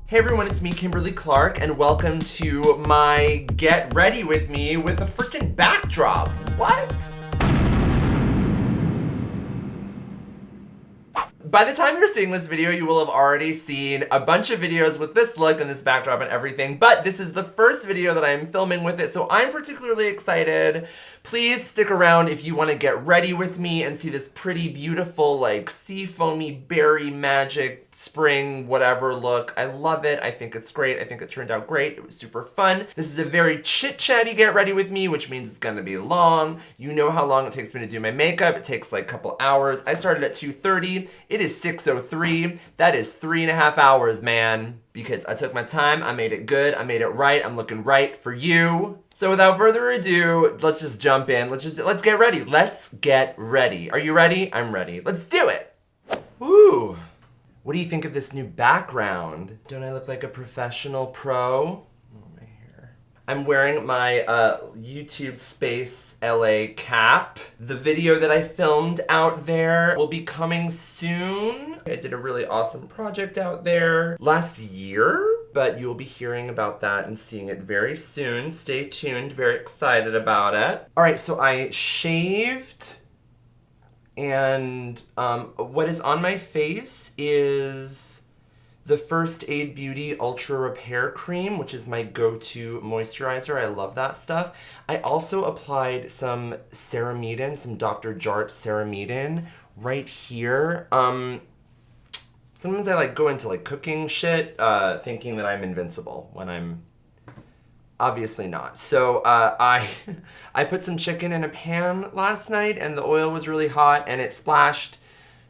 Hey everyone, it's me, Kimberly Clark, and welcome to my Get Ready With Me with a freaking backdrop. What? By the time you're seeing this video, you will have already seen a bunch of videos with this look and this backdrop and everything, but this is the first video that I'm filming with it, so I'm particularly excited. Please stick around if you want to get ready with me and see this pretty beautiful, like, sea foamy, berry magic, spring, whatever look. I love it. I think it's great. I think it turned out great. It was super fun. This is a very chit-chatty get ready with me, which means it's going to be long. You know how long it takes me to do my makeup. It takes like a couple hours. I started at 2:30. It is 6:03. That is 3.5 hours, man. Because I took my time. I made it good. I made it right. I'm looking right for you. So without further ado, let's just jump in. Let's get ready. Let's get ready. Are you ready? I'm ready. Let's do it. Woo. What do you think of this new background? Don't I look like a professional pro? Oh, my hair. I'm wearing my YouTube Space LA cap. The video that I filmed out there will be coming soon. I did a really awesome project out there last year, but you'll be hearing about that and seeing it very soon. Stay tuned, very excited about it. All right, so I shaved, and what is on my face is the First Aid Beauty Ultra Repair Cream, which is my go-to moisturizer. I love that stuff. I also applied some Ceramidin, some Dr. Jart Ceramidin right here. Sometimes I like go into like cooking shit, thinking that I'm invincible when I'm obviously not. So I put some chicken in a pan last night and the oil was really hot and it splashed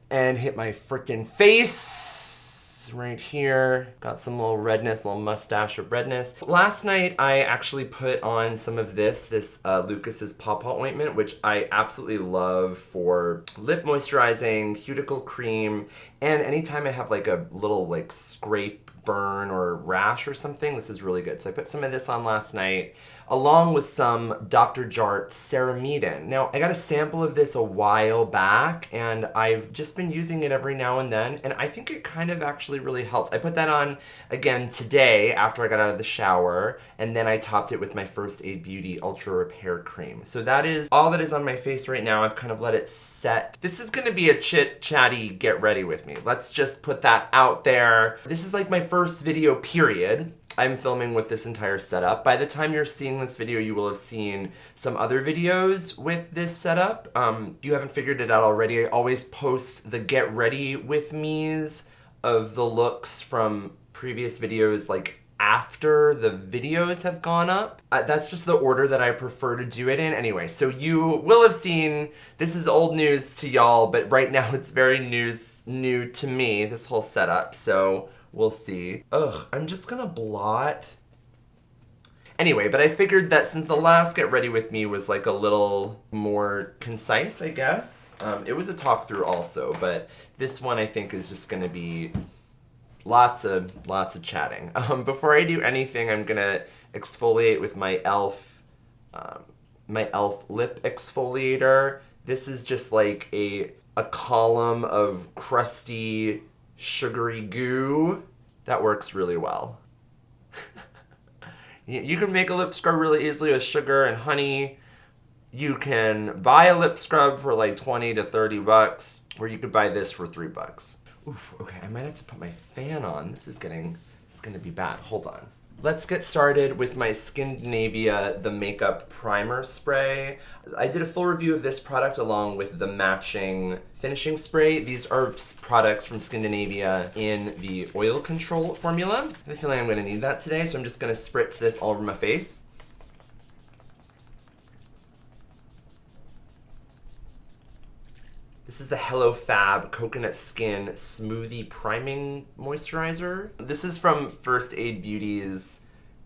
and hit my freaking face right here. Got some little redness, little mustache of redness. Last night I actually put on some of this Lucas's Papaw ointment, which I absolutely love for lip moisturizing, cuticle cream, and anytime I have like a little like scrape, burn, or rash or something, this is really good. So I put some of this on last night, along with some Dr. Jart Ceramidin. Now, I got a sample of this a while back, and I've just been using it every now and then, and I think it kind of actually really helped. I put that on again today after I got out of the shower, and then I topped it with my First Aid Beauty Ultra Repair Cream. So that is all that is on my face right now. I've kind of let it set. This is gonna be a chit-chatty get ready with me. Let's just put that out there. This is like my first video, period. I'm filming with this entire setup. By the time you're seeing this video, you will have seen some other videos with this setup. If you haven't figured it out already, I always post the get ready with me's of the looks from previous videos, like after the videos have gone up. That's just the order that I prefer to do it in. Anyway, so you will have seen, this is old news to y'all, but right now it's very new to me, this whole setup, so we'll see. Ugh, I'm just gonna blot. Anyway, but I figured that since the last Get Ready With Me was like a little more concise, I guess. It was a talk through also, but this one I think is just gonna be lots of chatting. Before I do anything, I'm gonna exfoliate with my e.l.f. lip exfoliator. This is just like a column of crusty, sugary goo that works really well. You can make a lip scrub really easily with sugar and honey. You can buy a lip scrub for like 20 to 30 bucks, or you could buy this for 3 bucks. Oof, okay, I might have to put my fan on. This is gonna be bad. Hold on. Let's get started with my Skindinavia The Makeup Primer Spray. I did a full review of this product along with the matching finishing spray. These are products from Skindinavia in the oil control formula. I have a feeling I'm gonna need that today, so I'm just gonna spritz this all over my face. This is the Hello Fab Coconut Skin Smoothie Priming Moisturizer. This is from First Aid Beauty's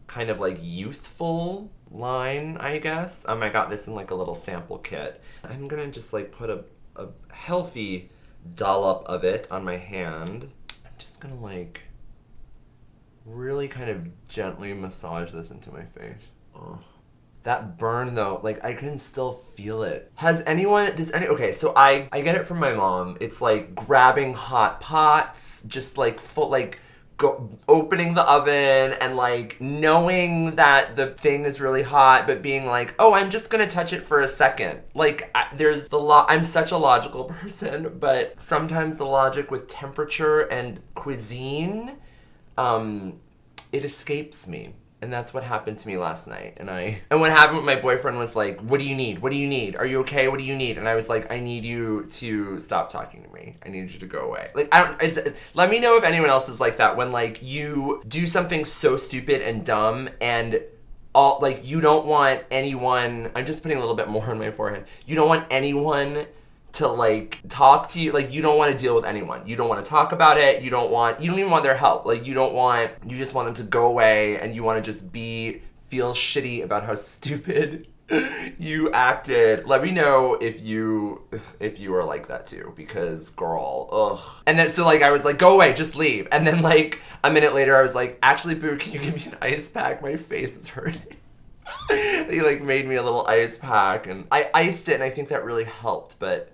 kind of like youthful line, I guess. I got this in like a little sample kit. I'm gonna just like put a healthy dollop of it on my hand. I'm just gonna like really kind of gently massage this into my face. Oh. That burn though, like I can still feel it. Okay, so I get it from my mom. It's like grabbing hot pots, just like opening the oven and like knowing that the thing is really hot, but being like, oh, I'm just gonna touch it for a second. Like I'm such a logical person, but sometimes the logic with temperature and cuisine, it escapes me. And that's what happened to me last night. And what happened with my boyfriend was like, what do you need? What do you need? Are you okay? What do you need? And I was like, I need you to stop talking to me. I need you to go away. Like, let me know if anyone else is like that when like you do something so stupid and dumb and you don't want anyone, I'm just putting a little bit more on my forehead. You don't want anyone to like talk to you, like you don't want to deal with anyone. You don't want to talk about it. You don't even want their help. Like you just want them to go away and you want to just feel shitty about how stupid you acted. Let me know if you are like that too, because girl, ugh. And then so like I was like, go away, just leave. And then like a minute later I was like, actually boo, can you give me an ice pack? My face is hurting. He like made me a little ice pack and I iced it and I think that really helped, but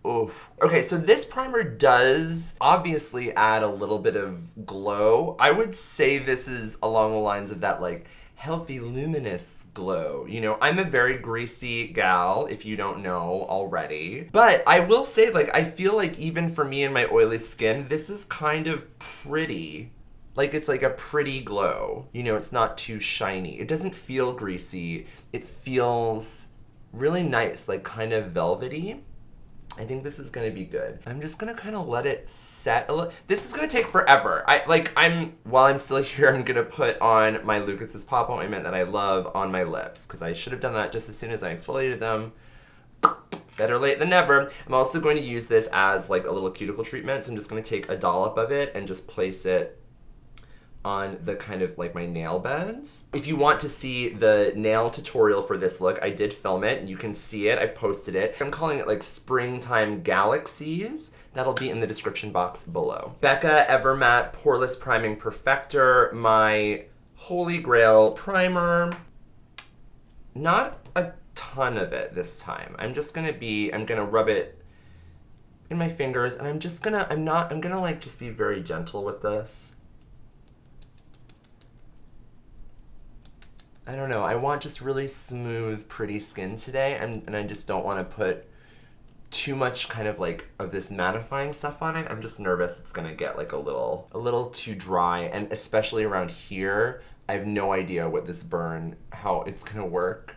oof. Okay, so this primer does obviously add a little bit of glow. I would say this is along the lines of that like healthy luminous glow. You know, I'm a very greasy gal, if you don't know already. But I will say, like, I feel like even for me and my oily skin, this is kind of pretty. Like, it's like a pretty glow. You know, it's not too shiny. It doesn't feel greasy. It feels really nice, like kind of velvety. I think this is gonna be good. I'm just gonna kind of let it set a little. This is gonna take forever. While I'm still here, I'm gonna put on my Lucas's Papaw ointment that I love on my lips, because I should have done that just as soon as I exfoliated them. Better late than never. I'm also going to use this as like a little cuticle treatment, so I'm just gonna take a dollop of it and just place it on the kind of like my nail beds. If you want to see the nail tutorial for this look, I did film it and you can see it. I've posted it. I'm calling it like Springtime Galaxies. That'll be in the description box below. Becca Evermatte Poreless Priming Perfector, my holy grail primer. Not a ton of it this time. I'm gonna rub it in my fingers and I'm gonna like just be very gentle with this. I don't know, I want just really smooth, pretty skin today, and I just don't want to put too much kind of like of this mattifying stuff on it. I'm just nervous it's gonna get like a little too dry, and especially around here, I have no idea what this burn, how it's gonna work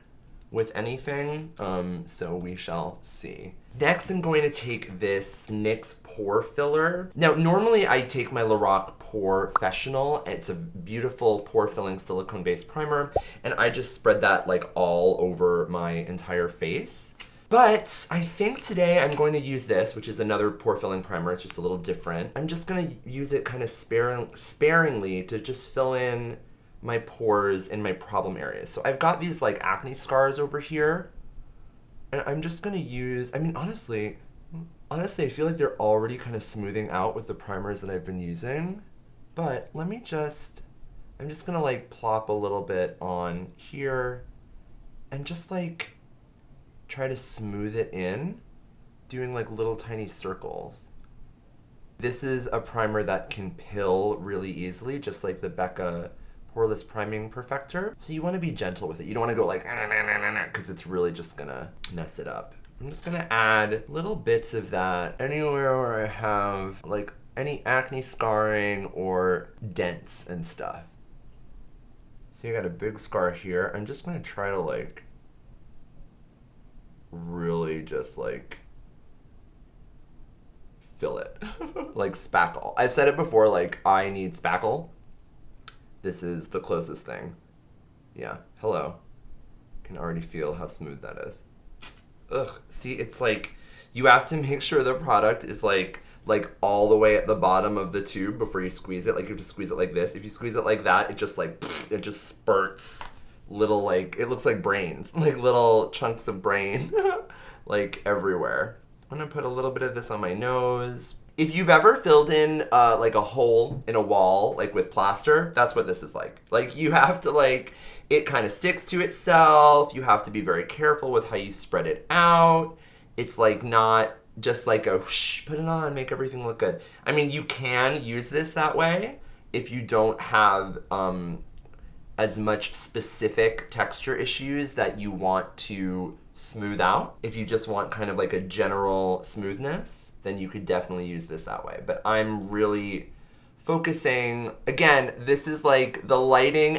with anything, so we shall see. Next, I'm going to take this NYX Pore Filler. Now, normally I take my Lorac Porefessional. It's a beautiful pore-filling silicone-based primer, and I just spread that like all over my entire face. But I think today I'm going to use this, which is another pore-filling primer. It's just a little different. I'm just gonna use it kind of sparingly to just fill in my pores in my problem areas. So I've got these like acne scars over here, and I'm just gonna use, I mean, honestly, I feel like they're already kind of smoothing out with the primers that I've been using, but I'm just gonna like plop a little bit on here and just like try to smooth it in, doing like little tiny circles. This is a primer that can pill really easily, just like the Becca Poreless Priming Perfector. So you want to be gentle with it. You don't want to go like, because it's really just gonna mess it up. I'm just gonna add little bits of that anywhere where I have like any acne scarring or dents and stuff. See, I got a big scar here. I'm just gonna try to like really just like fill it. Like spackle. I've said it before, like I need spackle. This is the closest thing. Yeah, hello. Can already feel how smooth that is. Ugh, see, it's like, you have to make sure the product is like all the way at the bottom of the tube before you squeeze it. Like you have to squeeze it like this. If you squeeze it like that, it just like, it just spurts little like, it looks like brains, like little chunks of brain, like everywhere. I'm gonna put a little bit of this on my nose. If you've ever filled in like a hole in a wall, like with plaster, that's what this is like. Like you have to like, it kind of sticks to itself. You have to be very careful with how you spread it out. It's like not just like a whoosh, put it on, make everything look good. I mean, you can use this that way if you don't have as much specific texture issues that you want to smooth out. If you just want kind of like a general smoothness, then you could definitely use this that way. But I'm really focusing, again, this is like the lighting,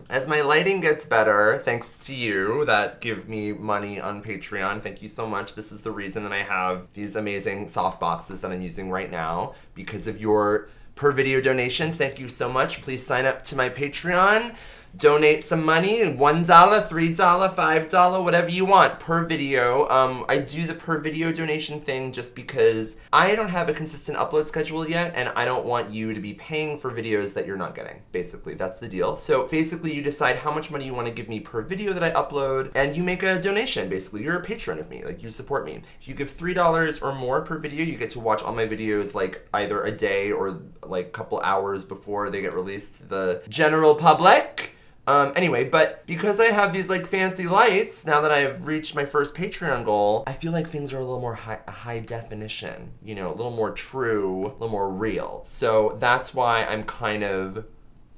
as my lighting gets better, thanks to you that give me money on Patreon. Thank you so much. This is the reason that I have these amazing soft boxes that I'm using right now, because of your per video donations. Thank you so much. Please sign up to my Patreon. Donate some money, $1, $3, $5, whatever you want per video. I do the per video donation thing just because I don't have a consistent upload schedule yet, and I don't want you to be paying for videos that you're not getting. Basically, that's the deal. So basically, you decide how much money you want to give me per video that I upload, and you make a donation. Basically, you're a patron of me. Like, you support me. If you give $3 or more per video, you get to watch all my videos like either a day or like a couple hours before they get released to the general public. Anyway, but because I have these like fancy lights, now that I've reached my first Patreon goal, I feel like things are a little more high definition, you know, a little more true, a little more real. So that's why I'm kind of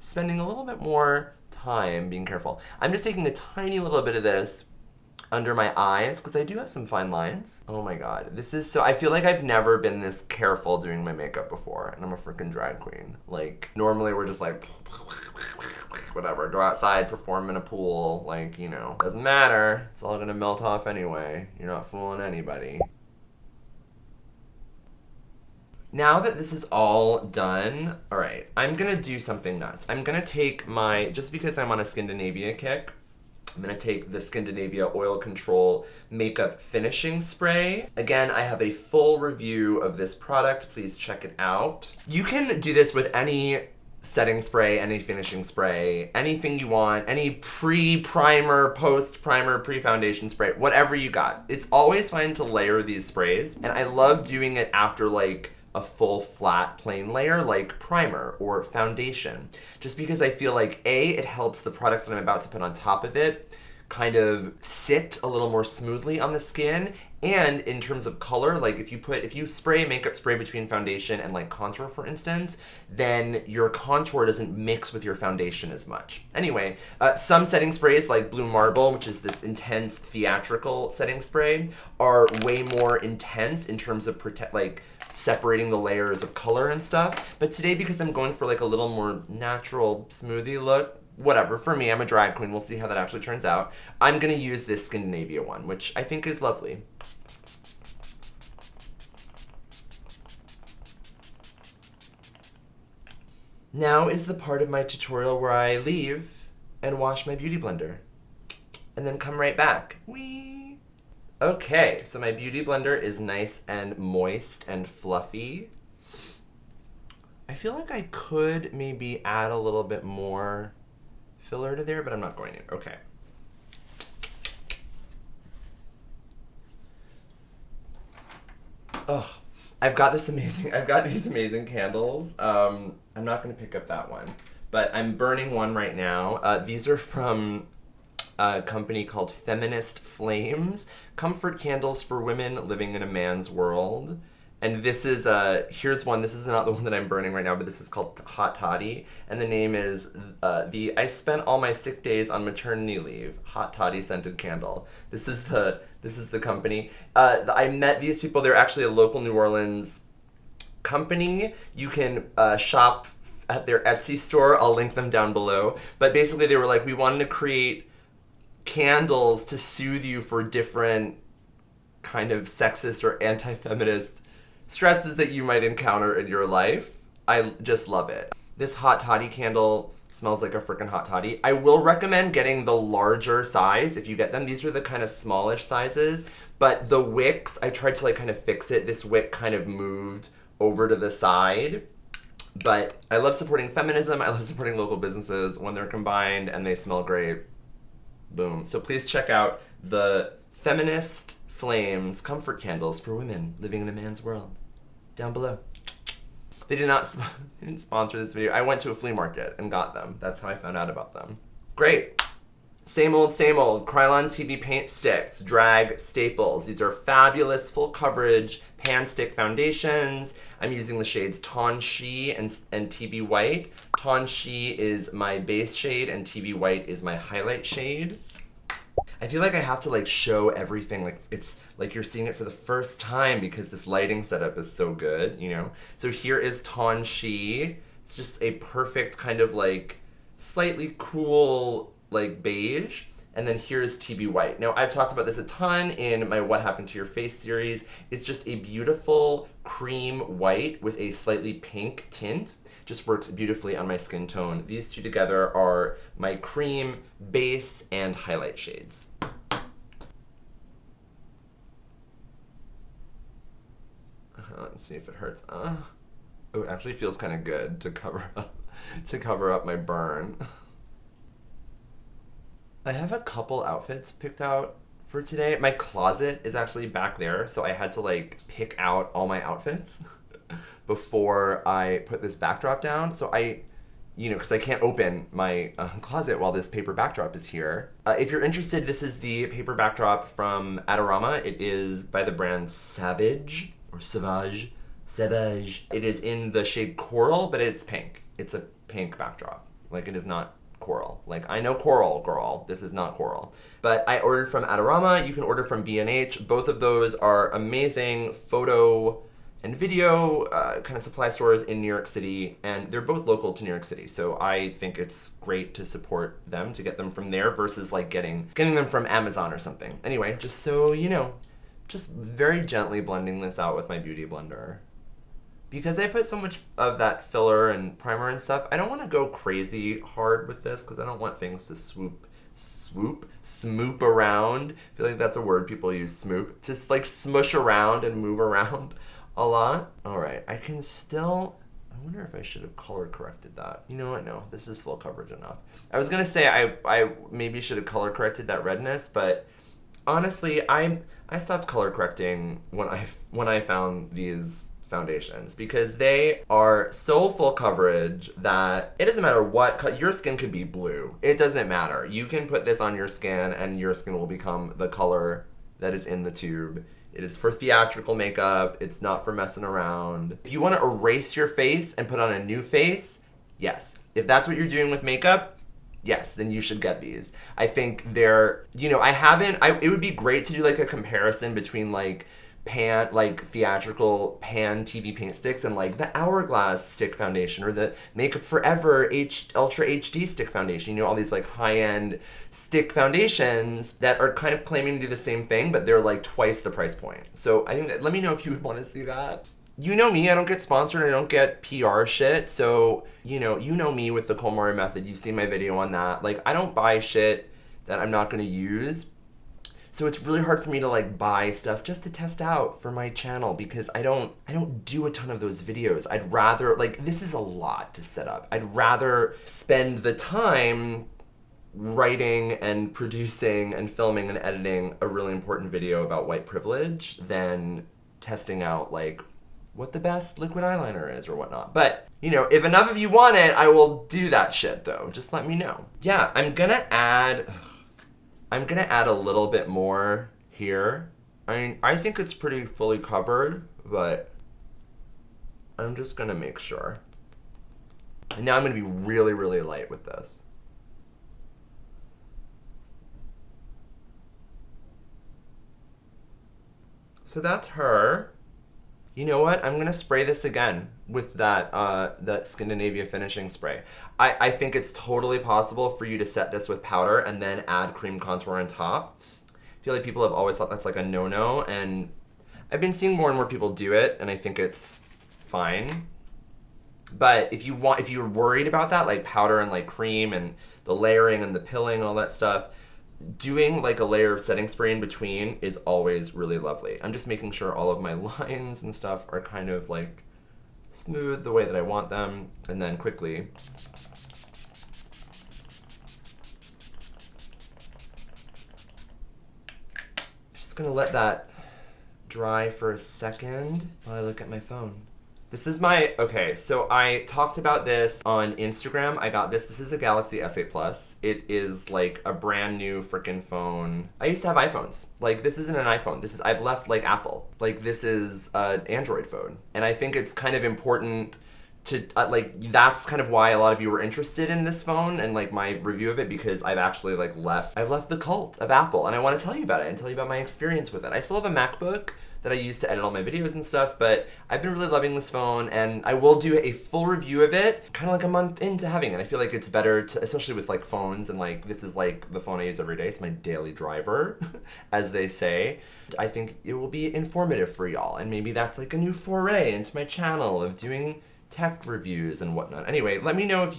spending a little bit more time being careful. I'm just taking a tiny little bit of this under my eyes, because I do have some fine lines. Oh my god, this is so, I feel like I've never been this careful doing my makeup before, and I'm a freaking drag queen. Like, normally we're just like, whatever, go outside, perform in a pool, like, you know, doesn't matter. It's all gonna melt off anyway. You're not fooling anybody. Now that this is all done, all right, I'm gonna do something nuts. I'm gonna take my, just because I'm on a Skindinavia kick, I'm gonna take the Skindinavia Oil Control Makeup Finishing Spray. Again, I have a full review of this product. Please check it out. You can do this with any setting spray, any finishing spray, anything you want, any pre-primer, post-primer, pre-foundation spray, whatever you got. It's always fine to layer these sprays, and I love doing it after like a full flat plain layer like primer or foundation, just because I feel like it helps the products that I'm about to put on top of it kind of sit a little more smoothly on the skin. And in terms of color, like if you spray makeup spray between foundation and like contour, for instance, then your contour doesn't mix with your foundation as much. Anyway, some setting sprays like Blue Marble, which is this intense theatrical setting spray, are way more intense in terms of separating the layers of color and stuff. But today, because I'm going for like a little more natural smoothie look, whatever, for me, I'm a drag queen, we'll see how that actually turns out, I'm gonna use this Skindinavia one, which I think is lovely. Now is the part of my tutorial where I leave and wash my beauty blender and then come right back. Whee! Okay, so my beauty blender is nice and moist and fluffy. I feel like I could maybe add a little bit more filler to there, but I'm not going to. Okay. Oh, I've got these amazing candles. I'm not gonna pick up that one, but I'm burning one right now. These are from a company called Feminist Flames, comfort candles for women living in a man's world. And this is, here's one, this is not the one that I'm burning right now, but this is called Hot Toddy, and the name is I spent all my sick days on maternity leave, Hot Toddy scented candle. This is the company. I met these people, they're actually a local New Orleans company. You can shop at their Etsy store, I'll link them down below. But basically they were like, we wanted to create candles to soothe you for different kind of sexist or anti-feminist stresses that you might encounter in your life. I just love it. This Hot Toddy candle smells like a freaking hot toddy. I will recommend getting the larger size if you get them. These are the kind of smallish sizes, but the wicks, I tried to like kind of fix it. This wick kind of moved over to the side. But I love supporting feminism. I love supporting local businesses when they're combined and they smell great. Boom. So please check out the Feminist Flames comfort candles for women living in a man's world. Down below. They didn't sponsor this video. I went to a flea market and got them. That's how I found out about them. Great. Same old, Kryolan TV paint sticks, drag staples. These are fabulous full coverage pan stick foundations. I'm using the shades Tawnshee and TV White. Tawnshee is my base shade and TV White is my highlight shade. I feel like I have to like show everything, like it's like you're seeing it for the first time because this lighting setup is so good, you know? So here is Tawnshee. It's just a perfect kind of like slightly cool like beige. And then here's TV White. Now, I've talked about this a ton in my What Happened to Your Face series. It's just a beautiful cream white with a slightly pink tint. Just works beautifully on my skin tone. These two together are my cream, base, and highlight shades. Let's see if it hurts. Oh, it actually feels kind of good to cover up my burn. I have a couple outfits picked out for today. My closet is actually back there, so I had to like pick out all my outfits before I put this backdrop down. So because I can't open my closet while this paper backdrop is here. If you're interested, this is the paper backdrop from Adorama. It is by the brand Savage, or Savage. It is in the shade Coral, but it's pink. It's a pink backdrop. Like, it is not coral. Like, I know coral, girl. This is not coral. But I ordered from Adorama. You can order from B&H. Both of those are amazing photo and video kind of supply stores in New York City, and they're both local to New York City. So I think it's great to support them, to get them from there versus like getting them from Amazon or something. Anyway, just so you know, just very gently blending this out with my beauty blender. Because I put so much of that filler and primer and stuff, I don't want to go crazy hard with this because I don't want things to smoop around. I feel like that's a word people use, smoop. Just like smush around and move around a lot. All right, I wonder if I should have color corrected that. You know what, no, this is full coverage enough. I was gonna say I maybe should have color corrected that redness, but honestly, I stopped color correcting when I found these foundations because they are so full coverage that it doesn't matter what, your skin could be blue. It doesn't matter. You can put this on your skin and your skin will become the color that is in the tube. It is for theatrical makeup. It's not for messing around. If you want to erase your face and put on a new face, yes. If that's what you're doing with makeup, yes, then you should get these. I think they're, it would be great to do like a comparison between like theatrical pan TV paint sticks and like the Hourglass stick foundation or the Makeup Forever Ultra HD stick foundation. You know, all these like high-end stick foundations that are kind of claiming to do the same thing, but they're like twice the price point. So I think that, let me know if you would want to see that. You know me, I don't get sponsored, I don't get PR shit, so you know me with the KonMari method. You've seen my video on that. Like, I don't buy shit that I'm not going to use. So it's really hard for me to like buy stuff just to test out for my channel because I don't do a ton of those videos. I'd rather, like, this is a lot to set up. I'd rather spend the time writing and producing and filming and editing a really important video about white privilege than testing out like what the best liquid eyeliner is or whatnot. But, if enough of you want it, I will do that shit though. Just let me know. Yeah, I'm gonna add a little bit more here. I mean, I think it's pretty fully covered, but I'm just gonna make sure. And now I'm gonna be really, really light with this. So that's her. You know what? I'm gonna spray this again with that Skindinavia finishing spray. I think it's totally possible for you to set this with powder and then add cream contour on top. I feel like people have always thought that's like a no-no, and I've been seeing more and more people do it, and I think it's fine. But if you're worried about that, like powder and like cream and the layering and the pilling, all that stuff, doing like a layer of setting spray in between is always really lovely. I'm just making sure all of my lines and stuff are kind of like smooth the way that I want them, and then quickly just gonna let that dry for a second while I look at my phone. This is my, okay, so I talked about this on Instagram. I got this. This is a Galaxy S8 Plus. It is like a brand new freaking phone. I used to have iPhones. Like, this isn't an iPhone. This is, I've left like Apple. Like, this is an Android phone. And I think it's kind of important to, like, that's kind of why a lot of you were interested in this phone and like my review of it, because I've actually like I've left the cult of Apple, and I want to tell you about it and tell you about my experience with it. I still have a MacBook that I use to edit all my videos and stuff, but I've been really loving this phone, and I will do a full review of it kind of like a month into having it. I feel like it's better to, especially with like phones, and like this is like the phone I use every day. It's my daily driver, as they say. I think it will be informative for y'all, and maybe that's like a new foray into my channel of doing tech reviews and whatnot. Anyway, let me know if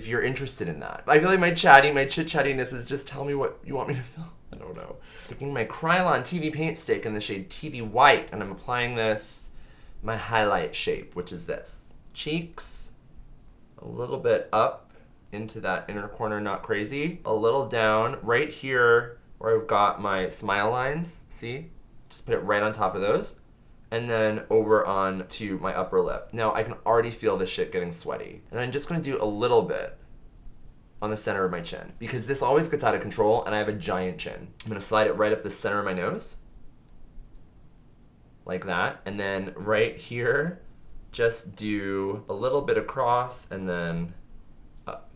you're interested in that. I feel like my chit-chattiness is just tell me what you want me to film. I don't know. Taking my Kryolan TV paint stick in the shade TV White, and I'm applying this, my highlight shape, which is this. Cheeks, a little bit up into that inner corner, not crazy. A little down, right here where I've got my smile lines, see? Just put it right on top of those. And then over on to my upper lip. Now I can already feel this shit getting sweaty. And I'm just gonna do a little bit on the center of my chin, because this always gets out of control and I have a giant chin. I'm gonna slide it right up the center of my nose, like that. And then right here, just do a little bit across and then up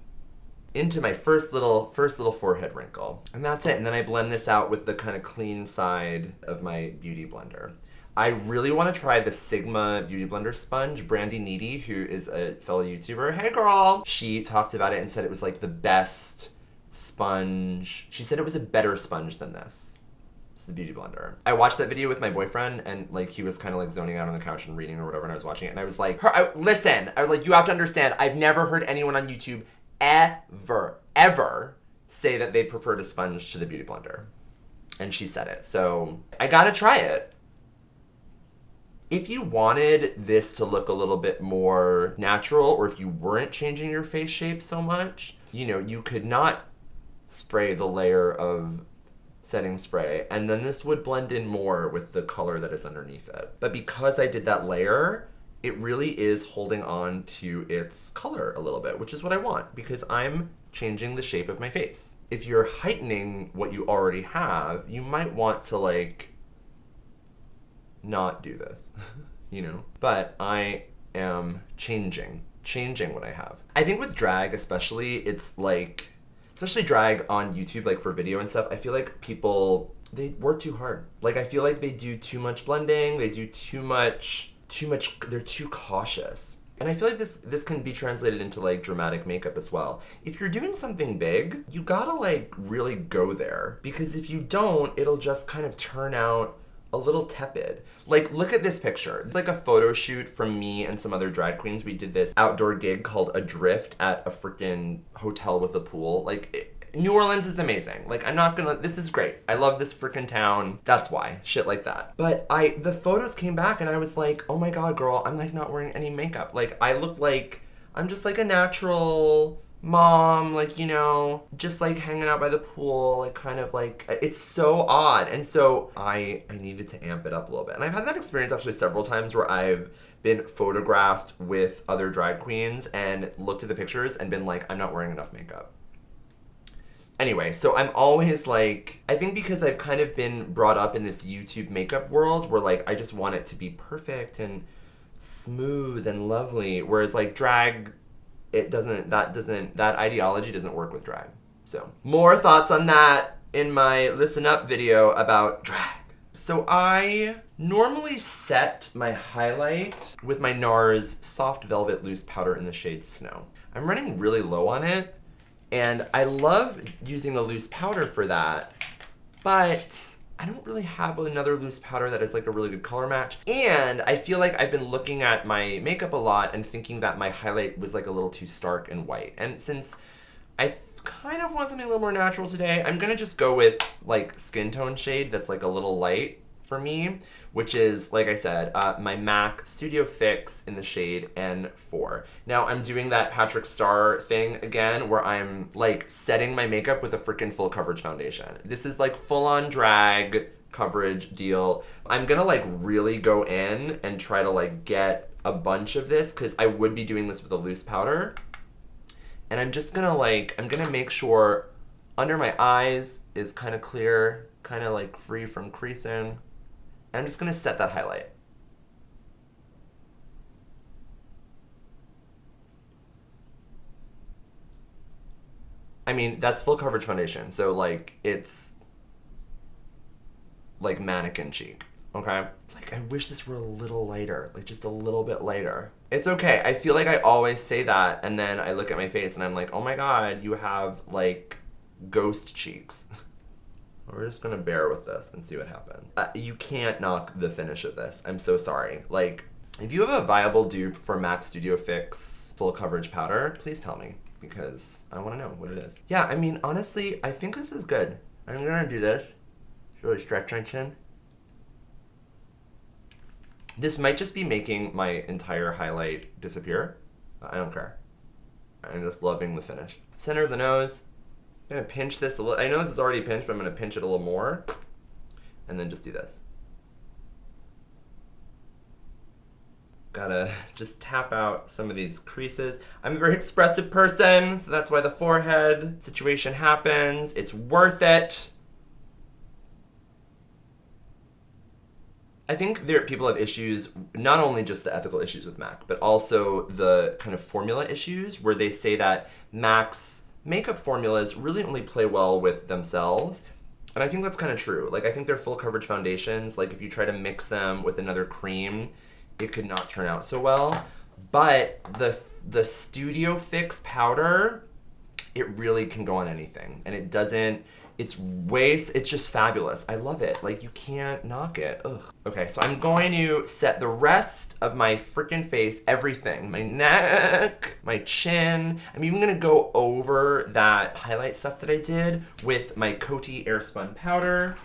into my first little forehead wrinkle. And that's it. And then I blend this out with the kind of clean side of my beauty blender. I really want to try the Sigma Beauty Blender sponge. Brandy Needy, who is a fellow YouTuber, hey girl, she talked about it and said it was like the best sponge. She said it was a better sponge than this. It's the Beauty Blender. I watched that video with my boyfriend, and like he was kind of like zoning out on the couch and reading or whatever, and I was watching it, and I was like, listen, I was like, you have to understand, I've never heard anyone on YouTube ever say that they preferred a sponge to the Beauty Blender. And she said it, so I gotta try it. If you wanted this to look a little bit more natural, or if you weren't changing your face shape so much, you know, you could not spray the layer of setting spray, and then this would blend in more with the color that is underneath it. But because I did that layer, it really is holding on to its color a little bit, which is what I want, because I'm changing the shape of my face. If you're heightening what you already have, you might want to like not do this, you know? But I am changing what I have. I think with drag especially, it's like, especially drag on YouTube, like for video and stuff, I feel like people, they work too hard. Like I feel like they do too much blending, they do too much, they're too cautious. And I feel like this can be translated into like dramatic makeup as well. If you're doing something big, you gotta like really go there, because if you don't, it'll just kind of turn out a little tepid. Like, look at this picture. It's like a photo shoot from me and some other drag queens. We did this outdoor gig called Adrift at a freaking hotel with a pool. Like, New Orleans is amazing. Like, I'm not gonna, this is great. I love this freaking town. That's why, shit like that. But the photos came back and I was like, oh my God, girl, I'm like not wearing any makeup. Like, I look like, I'm just like a natural mom, like, you know, just like hanging out by the pool, like kind of like, it's so odd. And so I needed to amp it up a little bit. And I've had that experience actually several times where I've been photographed with other drag queens and looked at the pictures and been like, I'm not wearing enough makeup. Anyway, so I'm always like, I think because I've kind of been brought up in this YouTube makeup world where like, I just want it to be perfect and smooth and lovely. Whereas like drag, that ideology doesn't work with drag. So more thoughts on that in my listen up video about drag. So I normally set my highlight with my NARS Soft Velvet Loose Powder in the shade Snow. I'm running really low on it, and I love using the loose powder for that, but I don't really have another loose powder that is like a really good color match. And I feel like I've been looking at my makeup a lot and thinking that my highlight was like a little too stark and white. And since I kind of want something a little more natural today, I'm gonna just go with like skin tone shade that's like a little light for me, which is, like I said, my MAC Studio Fix in the shade N4. Now I'm doing that Patrick Star thing again where I'm like setting my makeup with a freaking full coverage foundation. This is like full on drag coverage deal. I'm gonna like really go in and try to like get a bunch of this because I would be doing this with a loose powder. And I'm just gonna like, I'm gonna make sure under my eyes is kind of clear, kind of like free from creasing. And I'm just gonna set that highlight. I mean, that's full coverage foundation, so like it's like mannequin cheek, okay? Like I wish this were a little lighter, like just a little bit lighter. It's okay, I feel like I always say that and then I look at my face and I'm like, oh my god, you have like ghost cheeks. We're just gonna bear with this and see what happens. You can't knock the finish of this, I'm so sorry. Like, if you have a viable dupe for MAC Studio Fix full coverage powder, please tell me, because I wanna know what it is. Yeah, I mean, honestly, I think this is good. I'm gonna do this. Really stretch my chin. This might just be making my entire highlight disappear. I don't care. I'm just loving the finish. Center of the nose. I'm gonna pinch this a little. I know this is already pinched, but I'm gonna pinch it a little more. And then just do this. Gotta just tap out some of these creases. I'm a very expressive person, so that's why the forehead situation happens. It's worth it. I think people have issues, not only just the ethical issues with MAC, but also the kind of formula issues where they say that MAC's makeup formulas really only play well with themselves. And I think that's kind of true. Like, I think they're full coverage foundations. Like, if you try to mix them with another cream, it could not turn out so well. But the Studio Fix powder, it really can go on anything. And it doesn't, it's just fabulous. I love it. Like, you can't knock it. Ugh. Okay, so I'm going to set the rest of my freaking face, everything. My neck, my chin. I'm even gonna go over that highlight stuff that I did with my Coty Airspun powder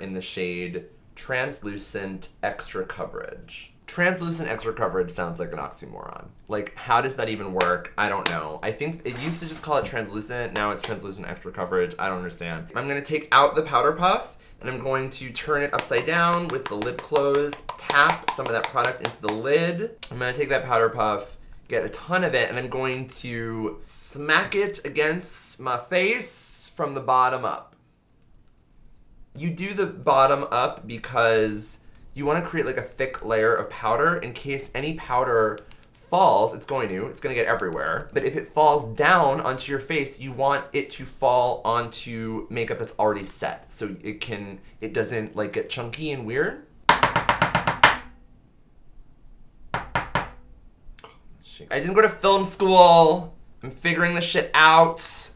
in the shade Translucent Extra Coverage. Translucent extra coverage sounds like an oxymoron. Like, how does that even work? I don't know. I think it used to just call it translucent. Now it's translucent extra coverage. I don't understand. I'm gonna take out the powder puff and I'm going to turn it upside down with the lid closed, tap some of that product into the lid. I'm gonna take that powder puff, get a ton of it, and I'm going to smack it against my face from the bottom up. You do the bottom up because you want to create like a thick layer of powder in case any powder falls. It's going to get everywhere. But if it falls down onto your face, you want it to fall onto makeup that's already set. So it doesn't like get chunky and weird. I didn't go to film school. I'm figuring this shit out.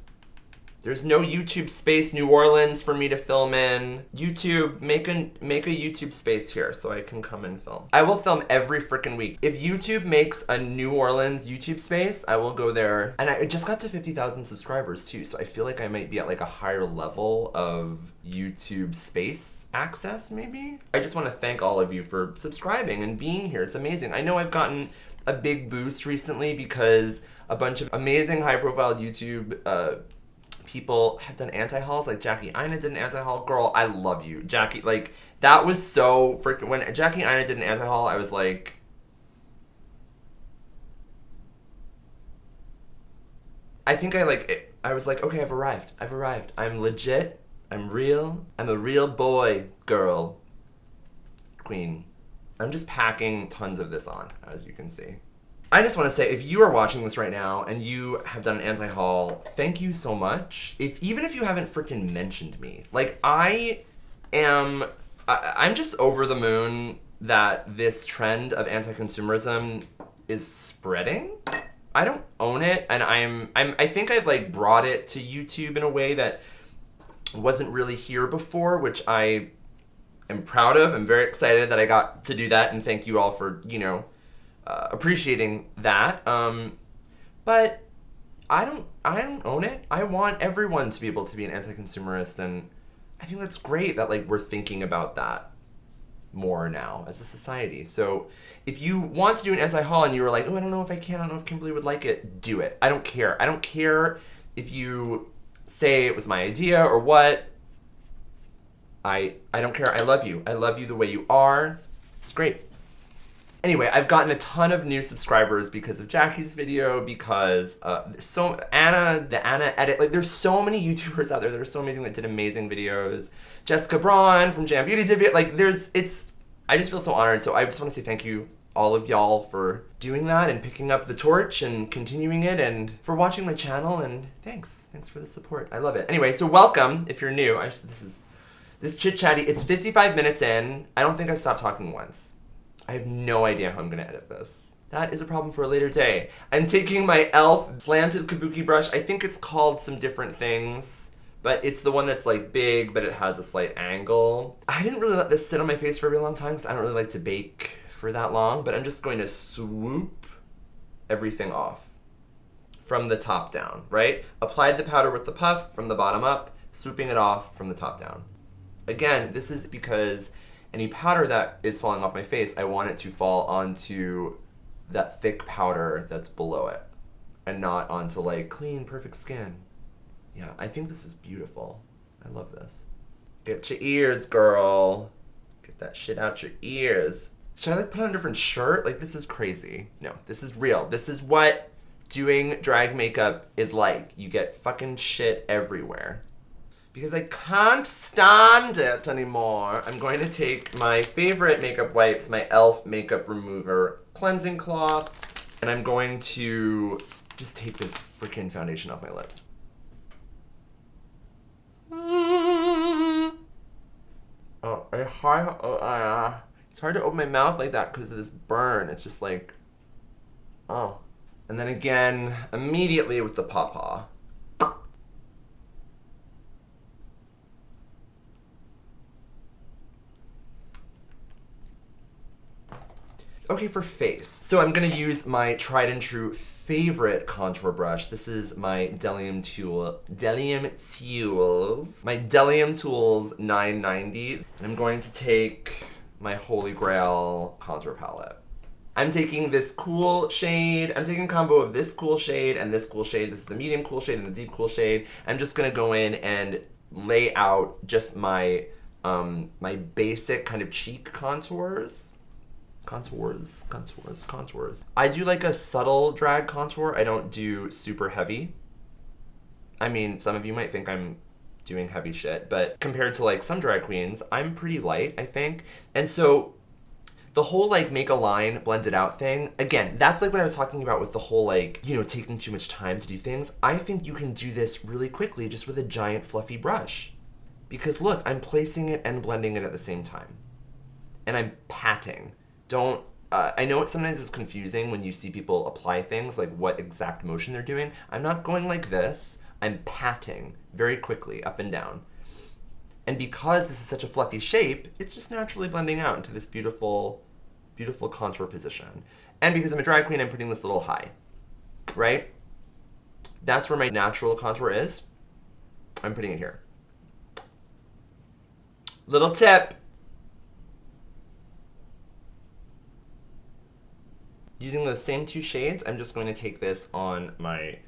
There's no YouTube space, New Orleans, for me to film in. YouTube, make a YouTube space here so I can come and film. I will film every freaking week. If YouTube makes a New Orleans YouTube space, I will go there. And I just got to 50,000 subscribers too, so I feel like I might be at like a higher level of YouTube space access, maybe? I just want to thank all of you for subscribing and being here. It's amazing. I know I've gotten a big boost recently because a bunch of amazing high-profile YouTube people have done anti-hauls. Like Jackie Aina did an anti-haul. Girl, I love you. Jackie, like, that was so freaking... When Jackie Aina did an anti-haul, I was like... I think I was like, okay, I've arrived. I'm legit. I'm real. I'm a real boy, girl, queen. I'm just packing tons of this on, as you can see. I just want to say, if you are watching this right now and you have done an anti-haul, thank you so much. Even if you haven't freaking mentioned me, like I'm just over the moon that this trend of anti-consumerism is spreading. I don't own it, and I think I've like brought it to YouTube in a way that wasn't really here before, which I am proud of. I'm very excited that I got to do that, and thank you all for, appreciating that. But I don't own it. I want everyone to be able to be an anti-consumerist, and I think that's great that like we're thinking about that more now as a society. So if you want to do an anti-haul and you were like, oh, I don't know if I can, I don't know if Kimberly would like it, do it. I don't care. I don't care if you say it was my idea or what. I don't care. I love you. I love you the way you are. It's great. Anyway, I've gotten a ton of new subscribers because of Jackie's video, because the Anna edit, like there's so many YouTubers out there that are so amazing that did amazing videos. Jessica Braun from Jam Beauty did it. Like I just feel so honored. So I just want to say thank you, all of y'all, for doing that and picking up the torch and continuing it, and for watching my channel, and thanks for the support. I love it. Anyway, so welcome if you're new. This chit chatty. It's 55 minutes in. I don't think I've stopped talking once. I have no idea how I'm gonna edit this. That is a problem for a later day. I'm taking my e.l.f. Slanted Kabuki brush. I think it's called some different things, but it's the one that's like big, but it has a slight angle. I didn't really let this sit on my face for a really long time because I don't really like to bake for that long, but I'm just going to swoop everything off from the top down, right? Applied the powder with the puff from the bottom up, swooping it off from the top down. Again, this is because any powder that is falling off my face, I want it to fall onto that thick powder that's below it and not onto like clean, perfect skin. Yeah, I think this is beautiful. I love this. Get your ears, girl. Get that shit out your ears. Should I like put on a different shirt? Like, this is crazy. No, this is real. This is what doing drag makeup is like. You get fucking shit everywhere. Because I can't stand it anymore, I'm going to take my favorite makeup wipes, my e.l.f. makeup remover cleansing cloths, and I'm going to just take this freaking foundation off my lips. Oh, it's hard to open my mouth like that because of this burn. It's just like, oh. And then again, immediately with the Papaw. Okay, for face. So I'm gonna use my tried and true favorite contour brush. This is my Bdellium Tools 990. And I'm going to take my Holy Grail contour palette. I'm taking this cool shade. I'm taking a combo of this cool shade and this cool shade. This is the medium cool shade and the deep cool shade. I'm just gonna go in and lay out just my my basic kind of cheek contours. Contours. I do like a subtle drag contour. I don't do super heavy. I mean, some of you might think I'm doing heavy shit, but compared to like some drag queens, I'm pretty light, I think. And so the whole like make a line, blend it out thing, again, that's like what I was talking about with the whole like, you know, taking too much time to do things. I think you can do this really quickly just with a giant fluffy brush. Because look, I'm placing it and blending it at the same time. And I'm patting. I know it sometimes is confusing when you see people apply things, like what exact motion they're doing. I'm not going like this. I'm patting very quickly up and down. And because this is such a fluffy shape, it's just naturally blending out into this beautiful, beautiful contour position. And because I'm a drag queen, I'm putting this a little high, right? That's where my natural contour is. I'm putting it here. Little tip. Using the same two shades, I'm just going to take this on my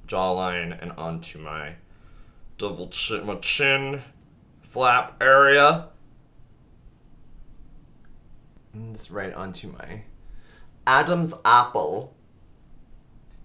jawline and onto my my chin flap area. And just right onto my Adam's apple.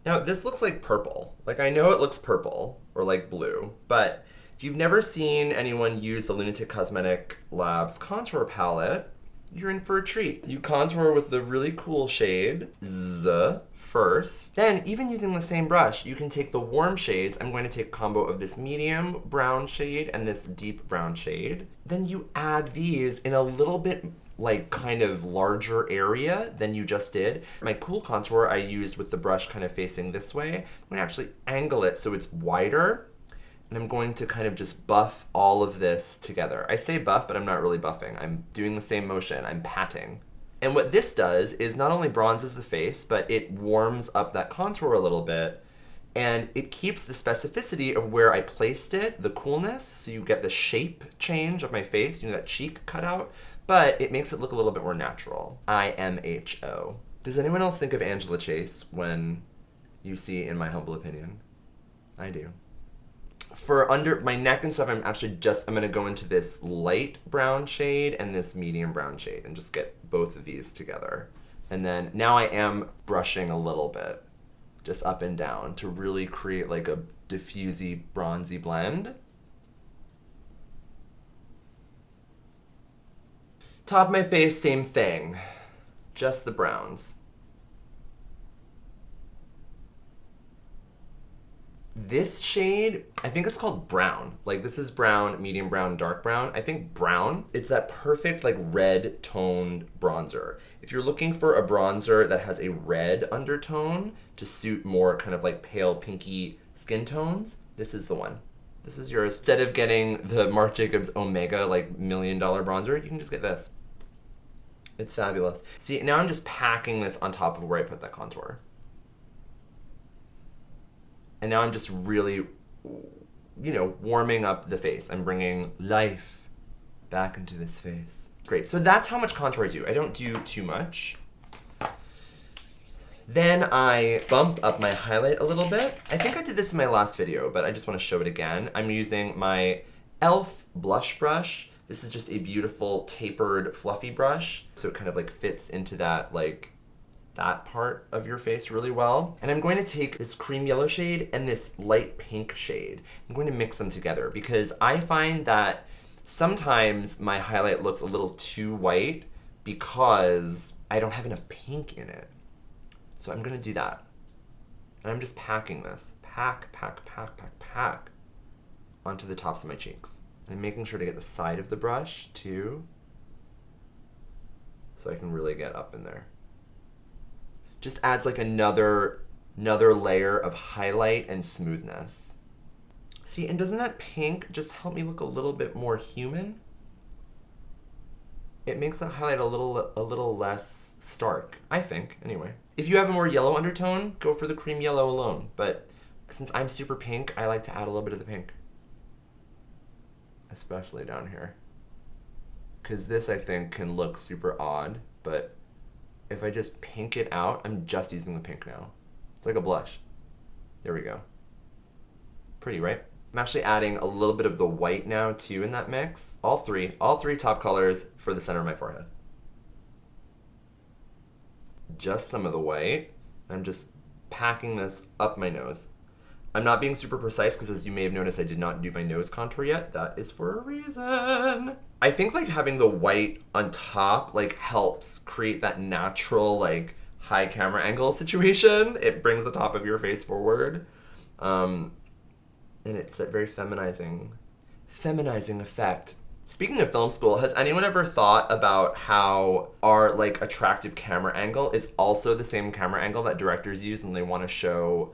Now, this looks like purple. Like, I know it looks purple or like blue, but if you've never seen anyone use the LunatiCK Cosmetic Labs contour palette, you're in for a treat. You contour with the really cool shade, Z, first. Then, even using the same brush, you can take the warm shades. I'm going to take a combo of this medium brown shade and this deep brown shade. Then you add these in a little bit like kind of larger area than you just did. My cool contour I used with the brush kind of facing this way. I'm gonna actually angle it so it's wider. And I'm going to kind of just buff all of this together. I say buff, but I'm not really buffing. I'm doing the same motion. I'm patting. And what this does is not only bronzes the face, but it warms up that contour a little bit. And it keeps the specificity of where I placed it, the coolness, so you get the shape change of my face, you know, that cheek cutout, but it makes it look a little bit more natural. IMHO. Does anyone else think of Angela Chase when you see In My Humble Opinion? I do. For under my neck and stuff, I'm gonna go into this light brown shade and this medium brown shade and just get both of these together. And then now I am brushing a little bit, just up and down to really create like a diffusey, bronzy blend. Top of my face, same thing, just the browns. This shade, I think it's called brown. Like this is brown, medium brown, dark brown. I think brown, it's that perfect like red toned bronzer. If you're looking for a bronzer that has a red undertone to suit more kind of like pale pinky skin tones, this is the one. This is yours. Instead of getting the Marc Jacobs Omega like $1 million bronzer, you can just get this. It's fabulous. See, now I'm just packing this on top of where I put that contour. And now I'm just really, you know, warming up the face. I'm bringing life back into this face. Great, so that's how much contour I do. I don't do too much. Then I bump up my highlight a little bit. I think I did this in my last video, but I just want to show it again. I'm using my e.l.f. blush brush. This is just a beautiful tapered fluffy brush. So it kind of like fits into that like that part of your face really well. And I'm going to take this cream yellow shade and this light pink shade. I'm going to mix them together because I find that sometimes my highlight looks a little too white because I don't have enough pink in it. So I'm gonna do that. And I'm just packing this. Pack onto the tops of my cheeks. And I'm making sure to get the side of the brush too, so I can really get up in there. Just adds like another layer of highlight and smoothness. See, and doesn't that pink just help me look a little bit more human? It makes that highlight a little less stark, I think, anyway. If you have a more yellow undertone, go for the cream yellow alone. But since I'm super pink, I like to add a little bit of the pink. Especially down here. Because this, I think, can look super odd, but if I just pink it out, I'm just using the pink now. It's like a blush. There we go. Pretty, right? I'm actually adding a little bit of the white now too in that mix. All three top colors for the center of my forehead. Just some of the white. I'm just packing this up my nose. I'm not being super precise because, as you may have noticed, I did not do my nose contour yet. That is for a reason. I think like having the white on top like helps create that natural like high camera angle situation. It brings the top of your face forward. And it's that very feminizing effect. Speaking of film school, has anyone ever thought about how our like attractive camera angle is also the same camera angle that directors use when they want to show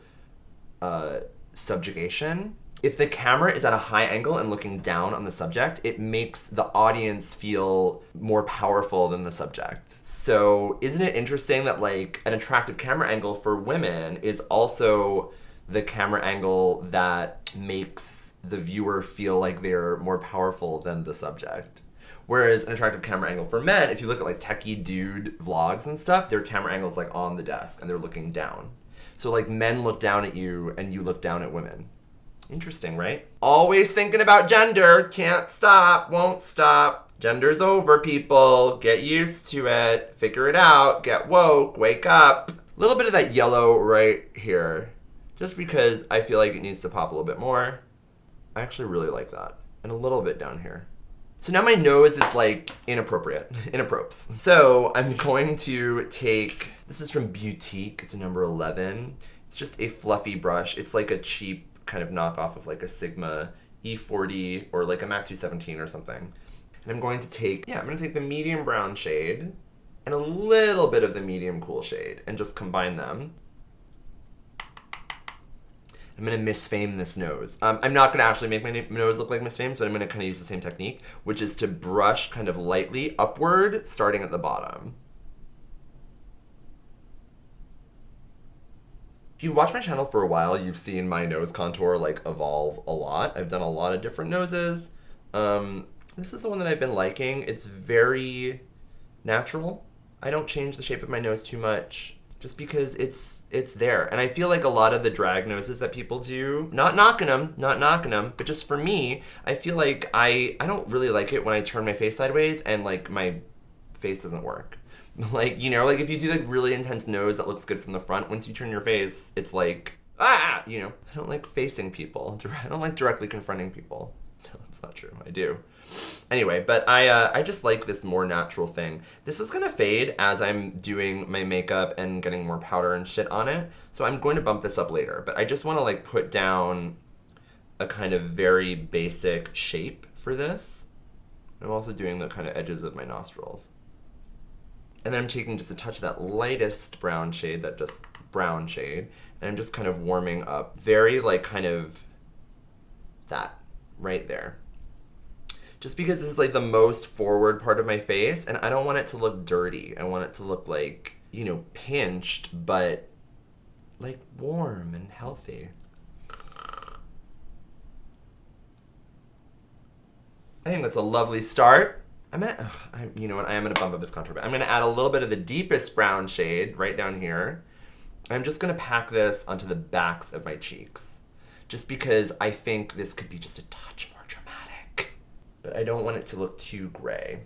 subjugation? If the camera is at a high angle and looking down on the subject, it makes the audience feel more powerful than the subject. So isn't it interesting that like an attractive camera angle for women is also the camera angle that makes the viewer feel like they're more powerful than the subject? Whereas an attractive camera angle for men, if you look at like techie dude vlogs and stuff, their camera angle is like on the desk and they're looking down. So like men look down at you and you look down at women. Interesting, right? Always thinking about gender. Can't stop, won't stop. Gender's over, people. Get used to it. Figure it out. Get woke. Wake up. A little bit of that yellow right here. Just because I feel like it needs to pop a little bit more. I actually really like that. And a little bit down here. So now my nose is like inappropriate. Inapprops. So I'm going to take, this is from Beautique. It's a number 11. It's just a fluffy brush. It's like a cheap kind of knockoff of like a Sigma E40 or like a MAC 217 or something. And I'm going to take, I'm going to take the medium brown shade and a little bit of the medium cool shade and just combine them. I'm going to Miss Fame this nose. I'm not going to actually make my nose look like Miss Fame, but I'm going to kind of use the same technique, which is to brush kind of lightly upward, starting at the bottom. If you watch my channel for a while, you've seen my nose contour like evolve a lot. I've done a lot of different noses. This is the one that I've been liking. It's very natural. I don't change the shape of my nose too much just because it's it's there. And I feel like a lot of the drag noses that people do, not knocking them, but just for me, I feel like I don't really like it when I turn my face sideways and like my face doesn't work. Like, you know, like if you do like really intense nose that looks good from the front, once you turn your face, it's like, you know. I don't like facing people. I don't like directly confronting people. No, that's not true. I do. Anyway, but I just like this more natural thing. This is gonna fade as I'm doing my makeup and getting more powder and shit on it. So I'm going to bump this up later, but I just wanna like put down a kind of very basic shape for this. I'm also doing the kind of edges of my nostrils. And then I'm taking just a touch of that lightest brown shade, that just brown shade, and I'm just kind of warming up very like kind of that right there. Just because this is like the most forward part of my face and I don't want it to look dirty. I want it to look like, you know, pinched, but like warm and healthy. I think that's a lovely start. You know what, I am gonna bump up this contour bit. I'm gonna add a little bit of the deepest brown shade right down here. I'm just gonna pack this onto the backs of my cheeks. Just because I think this could be just a touch more dramatic. But I don't want it to look too gray.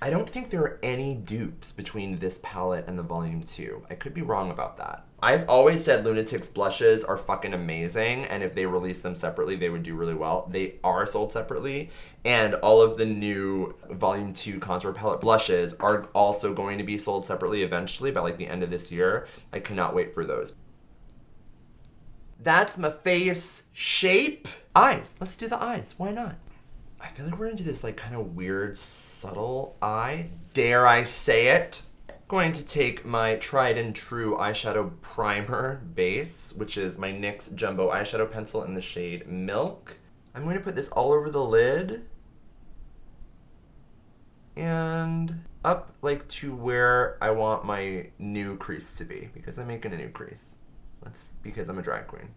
I don't think there are any dupes between this palette and the Volume 2. I could be wrong about that. I've always said LunatiCK's blushes are fucking amazing, and if they release them separately, they would do really well. They are sold separately, and all of the new Volume 2 contour palette blushes are also going to be sold separately eventually by like the end of this year. I cannot wait for those. That's my face shape. Eyes. Let's do the eyes. Why not? I feel like we're gonna do this like kind of weird, subtle eye. Dare I say it? Going to take my tried and true eyeshadow primer base, which is my NYX Jumbo eyeshadow pencil in the shade Milk. I'm going to put this all over the lid and up like to where I want my new crease to be, because I'm making a new crease. That's because I'm a drag queen.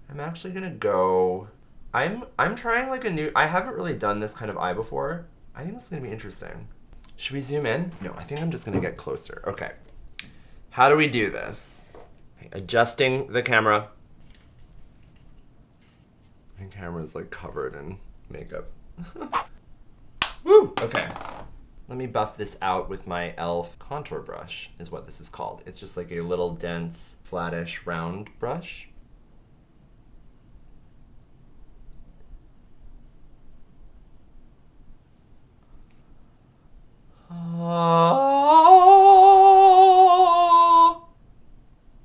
I'm actually gonna go, I'm trying like a new, I haven't really done this kind of eye before. I think it's gonna be interesting. Should we zoom in? No, I think I'm just gonna get closer. Okay. How do we do this? Okay, adjusting the camera. My camera's like covered in makeup. Woo! Okay. Let me buff this out with my e.l.f. contour brush, is what this is called. It's just like a little dense, flattish, round brush.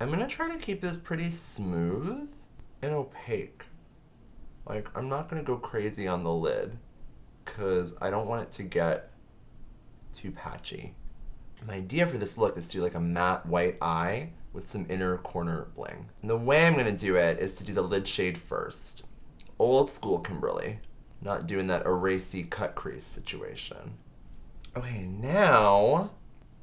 I'm gonna try to keep this pretty smooth and opaque. Like, I'm not gonna go crazy on the lid because I don't want it to get too patchy. My idea for this look is to do like a matte white eye with some inner corner bling. And the way I'm gonna do it is to do the lid shade first. Old school Kimberly. Not doing that erasey cut crease situation. Okay, now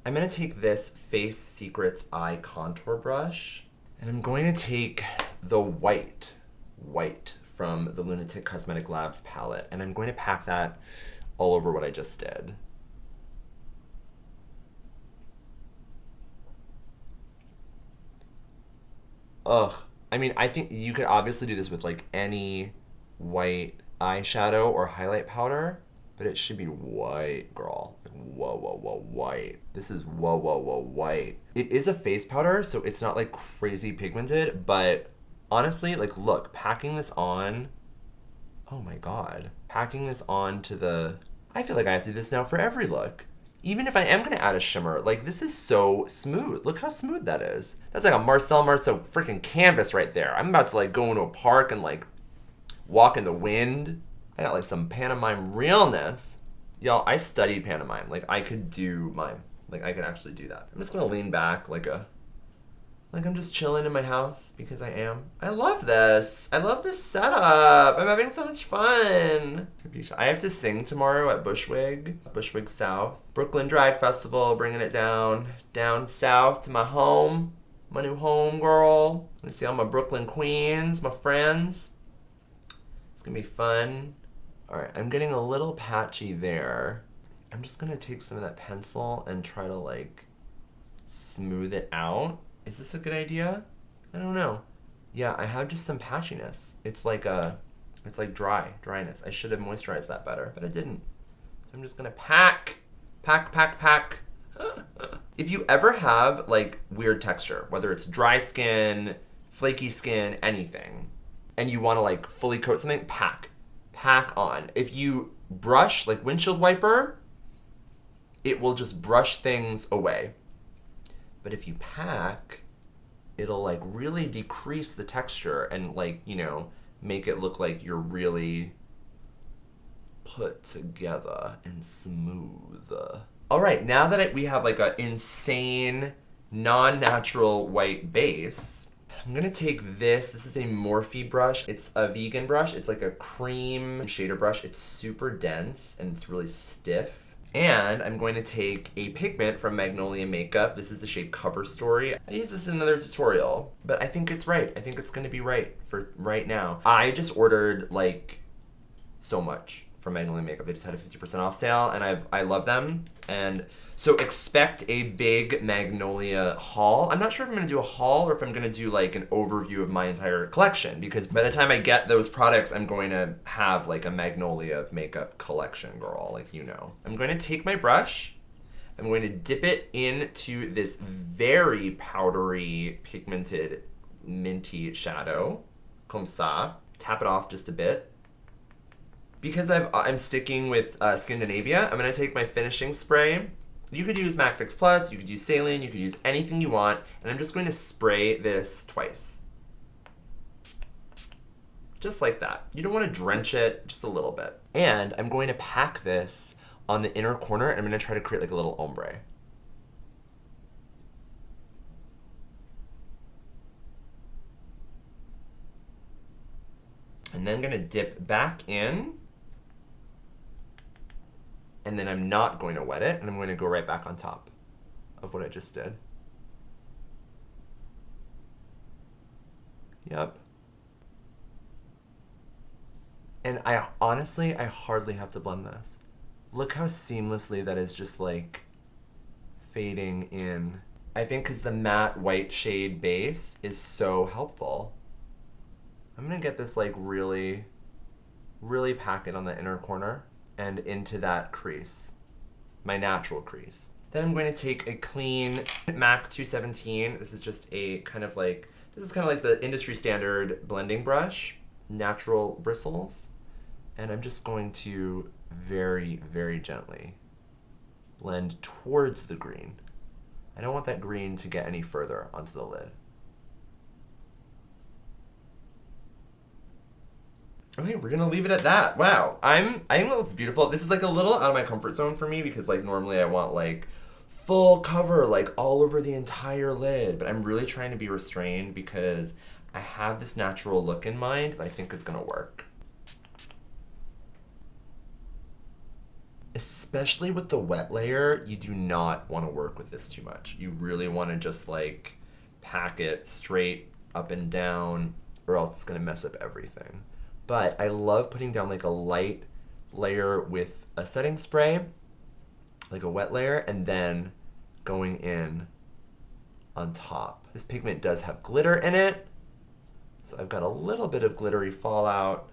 I'm gonna take this Face Secrets eye contour brush and I'm going to take the white from the LunatiCK Cosmetic Labs palette and I'm going to pack that all over what I just did. Ugh, I mean, I think you could obviously do this with like any white eyeshadow or highlight powder, but it should be white, girl. Like, whoa, whoa, whoa, white. This is whoa, whoa, whoa, white. It is a face powder, so it's not like crazy pigmented, but honestly, like look, packing this on, oh my God. Packing this on to the, I feel like I have to do this now for every look. Even if I am gonna add a shimmer, like this is so smooth. Look how smooth that is. That's like a Marcel Marceau freaking canvas right there. I'm about to like go into a park and like walk in the wind. I got like some pantomime realness. Y'all, I studied pantomime. Like I could do mime. Like I could actually do that. I'm just gonna lean back like I'm just chilling in my house because I am. I love this. I love this setup. I'm having so much fun. I have to sing tomorrow at Bushwig South. Brooklyn Drag Festival, bringing it down south to my home, my new home, girl. I see all my Brooklyn queens, my friends. It's gonna be fun. All right, I'm getting a little patchy there. I'm just gonna take some of that pencil and try to like smooth it out. Is this a good idea? I don't know. Yeah, I have just some patchiness. It's like dryness. I should have moisturized that better, but I didn't. So I'm just gonna pack. If you ever have like weird texture, whether it's dry skin, flaky skin, anything, and you wanna like fully coat something, pack on. If you brush, like windshield wiper, it will just brush things away. But if you pack, it'll like really decrease the texture and like, you know, make it look like you're really put together and smooth. All right, now that we have like an insane, non-natural white base, I'm gonna take this is a Morphe brush. It's a vegan brush. It's like a cream shader brush. It's super dense and it's really stiff. And I'm going to take a pigment from Magnolia Makeup. This is the shade Cover Story. I used this in another tutorial, but I think it's right. I think it's gonna be right for right now. I just ordered like so much from Magnolia Makeup. They just had a 50% off sale and I love them. And so expect a big Magnolia haul. I'm not sure if I'm gonna do a haul or if I'm gonna do like an overview of my entire collection, because by the time I get those products, I'm going to have like a Magnolia makeup collection, girl, like you know. I'm going to take my brush, I'm going to dip it into this very powdery, pigmented, minty shadow, comme ça. Tap it off just a bit. Because I'm sticking with Skindinavia, I'm gonna take my finishing spray. You could use MAC Fix Plus, you could use saline, you could use anything you want, and I'm just going to spray this twice. Just like that. You don't want to drench it, just a little bit. And I'm going to pack this on the inner corner, and I'm going to try to create like a little ombre. And then I'm going to dip back in. And then I'm not going to wet it, and I'm going to go right back on top of what I just did. Yep. And I hardly have to blend this. Look how seamlessly that is just like fading in. I think because the matte white shade base is so helpful. I'm gonna get this like really, really pack it on the inner corner and into that crease, my natural crease. Then I'm going to take a clean MAC 217. This is just a kind of like the industry standard blending brush, natural bristles. And I'm just going to very, very gently blend towards the green. I don't want that green to get any further onto the lid. Okay, we're gonna leave it at that. Wow, I think that looks beautiful. This is like a little out of my comfort zone for me because like normally I want like full cover, like all over the entire lid, but I'm really trying to be restrained because I have this natural look in mind that I think is gonna work. Especially with the wet layer, you do not want to work with this too much. You really want to just like pack it straight up and down, or else it's gonna mess up everything. But I love putting down like a light layer with a setting spray, like a wet layer, and then going in on top. This pigment does have glitter in it, so I've got a little bit of glittery fallout.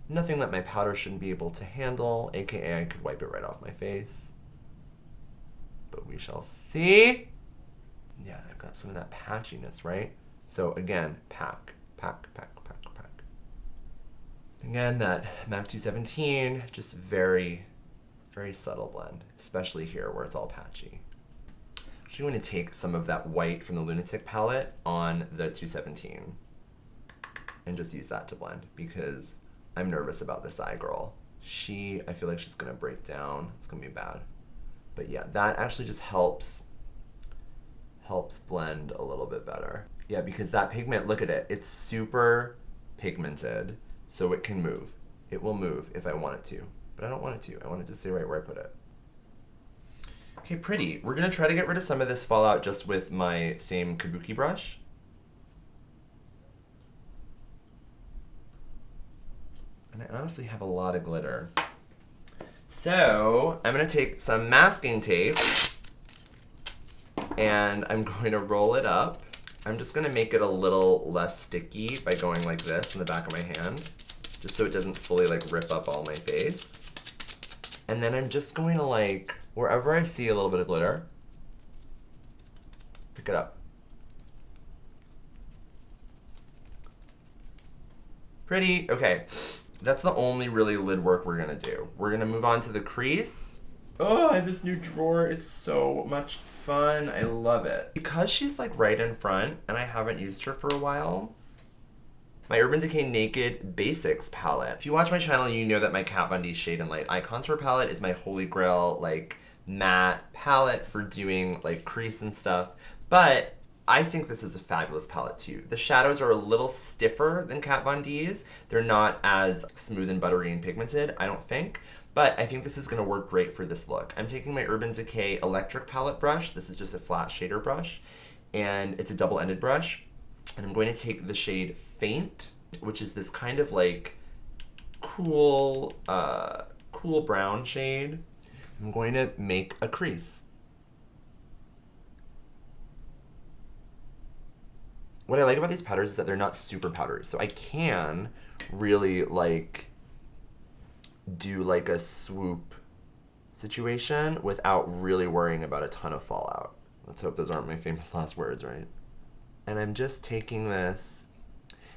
Nothing that my powder shouldn't be able to handle, aka I could wipe it right off my face. But we shall see. Yeah, I've got some of that patchiness, right? So again, pack. Again, that MAC 217, just very, very subtle blend, especially here where it's all patchy. I'm actually going to take some of that white from the LunatiCK palette on the 217 and just use that to blend because I'm nervous about this eye girl. I feel like she's gonna break down. It's gonna be bad. But yeah, that actually just helps blend a little bit better. Yeah, because that pigment, look at it. It's super pigmented, so it can move. It will move if I want it to, but I don't want it to. I want it to stay right where I put it. Okay, pretty. We're gonna try to get rid of some of this fallout just with my same Kabuki brush. And I honestly have a lot of glitter. So I'm gonna take some masking tape And I'm going to roll it up. I'm just gonna make it a little less sticky by going like this in the back of my hand, just so it doesn't fully like rip up all my face. And then I'm just going to like, wherever I see a little bit of glitter, pick it up. Pretty, okay. That's the only really lid work we're gonna do. We're gonna move on to the crease. Oh, I have this new drawer. It's so much fun. I love it. Because she's like right in front and I haven't used her for a while, my Urban Decay Naked Basics palette. If you watch my channel, you know that my Kat Von D Shade and Light Eye Contour palette is my holy grail, like matte palette for doing like crease and stuff. But I think this is a fabulous palette too. The shadows are a little stiffer than Kat Von D's. They're not as smooth and buttery and pigmented, I don't think. But I think this is gonna work great for this look. I'm taking my Urban Decay Electric Palette brush. This is just a flat shader brush, and it's a double-ended brush. And I'm going to take the shade Faint, which is this kind of like cool, cool brown shade. I'm going to make a crease. What I like about these powders is that they're not super powdery, so I can really like do like a swoop situation without really worrying about a ton of fallout. Let's hope those aren't my famous last words, right? And I'm just taking this,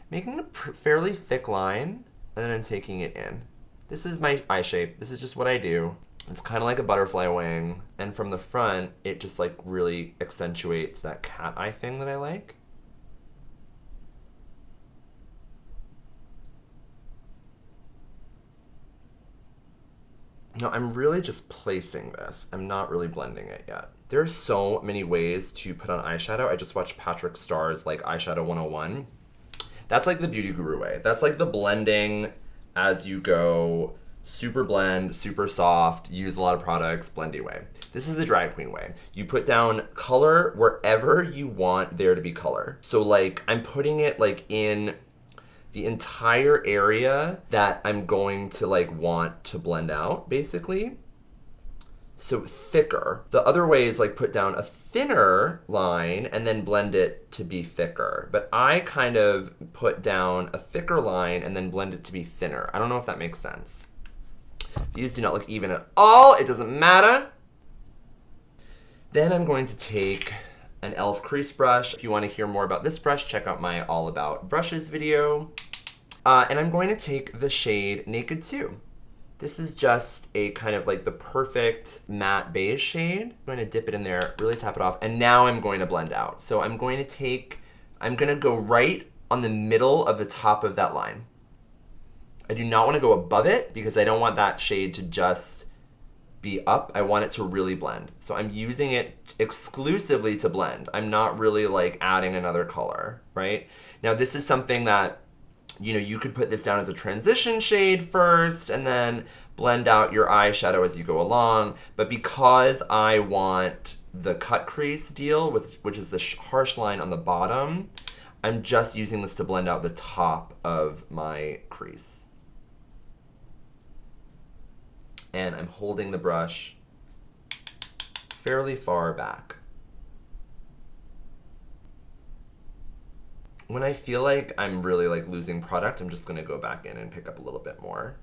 making a fairly thick line, and then I'm taking it in. This is my eye shape. This is just what I do. It's kind of like a butterfly wing, and from the front, it just like really accentuates that cat eye thing that I like. No, I'm really just placing this. I'm not really blending it yet. There are so many ways to put on eyeshadow. I just watched Patrick Starr's like Eyeshadow 101. That's like the beauty guru way. That's like the blending as you go, super blend, super soft, use a lot of products, blendy way. This is the drag queen way. You put down color wherever you want there to be color. So like I'm putting it like in the entire area that I'm going to like want to blend out, basically. So thicker. The other way is like put down a thinner line and then blend it to be thicker. But I kind of put down a thicker line and then blend it to be thinner. I don't know if that makes sense. These do not look even at all. It doesn't matter. Then I'm going to take an e.l.f. crease brush. If you want to hear more about this brush, check out my All About Brushes video. And I'm going to take the shade Naked 2. This is just a kind of like the perfect matte beige shade. I'm going to dip it in there, really tap it off, and now I'm going to blend out. So I'm going to go right on the middle of the top of that line. I do not want to go above it because I don't want that shade to just be up. I want it to really blend. So I'm using it exclusively to blend. I'm not really like adding another color, right? Now this is something that, you know, you could put this down as a transition shade first and then blend out your eyeshadow as you go along. But because I want the cut crease deal, which is the harsh line on the bottom, I'm just using this to blend out the top of my crease. And I'm holding the brush fairly far back. When I feel like I'm really like losing product, I'm just gonna go back in and pick up a little bit more.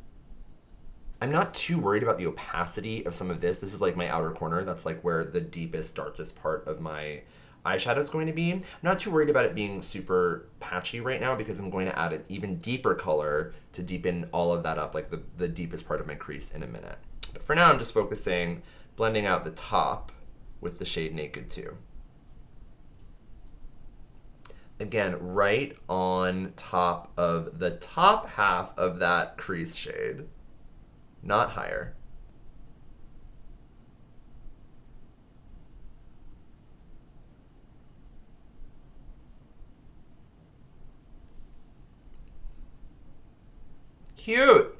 I'm not too worried about the opacity of some of this. This is like my outer corner. That's like where the deepest, darkest part of my eyeshadow is going to be. I'm not too worried about it being super patchy right now because I'm going to add an even deeper color to deepen all of that up, like the deepest part of my crease in a minute. But for now, I'm just focusing, blending out the top with the shade Naked 2. Again, right on top of the top half of that crease shade, not higher. Cute.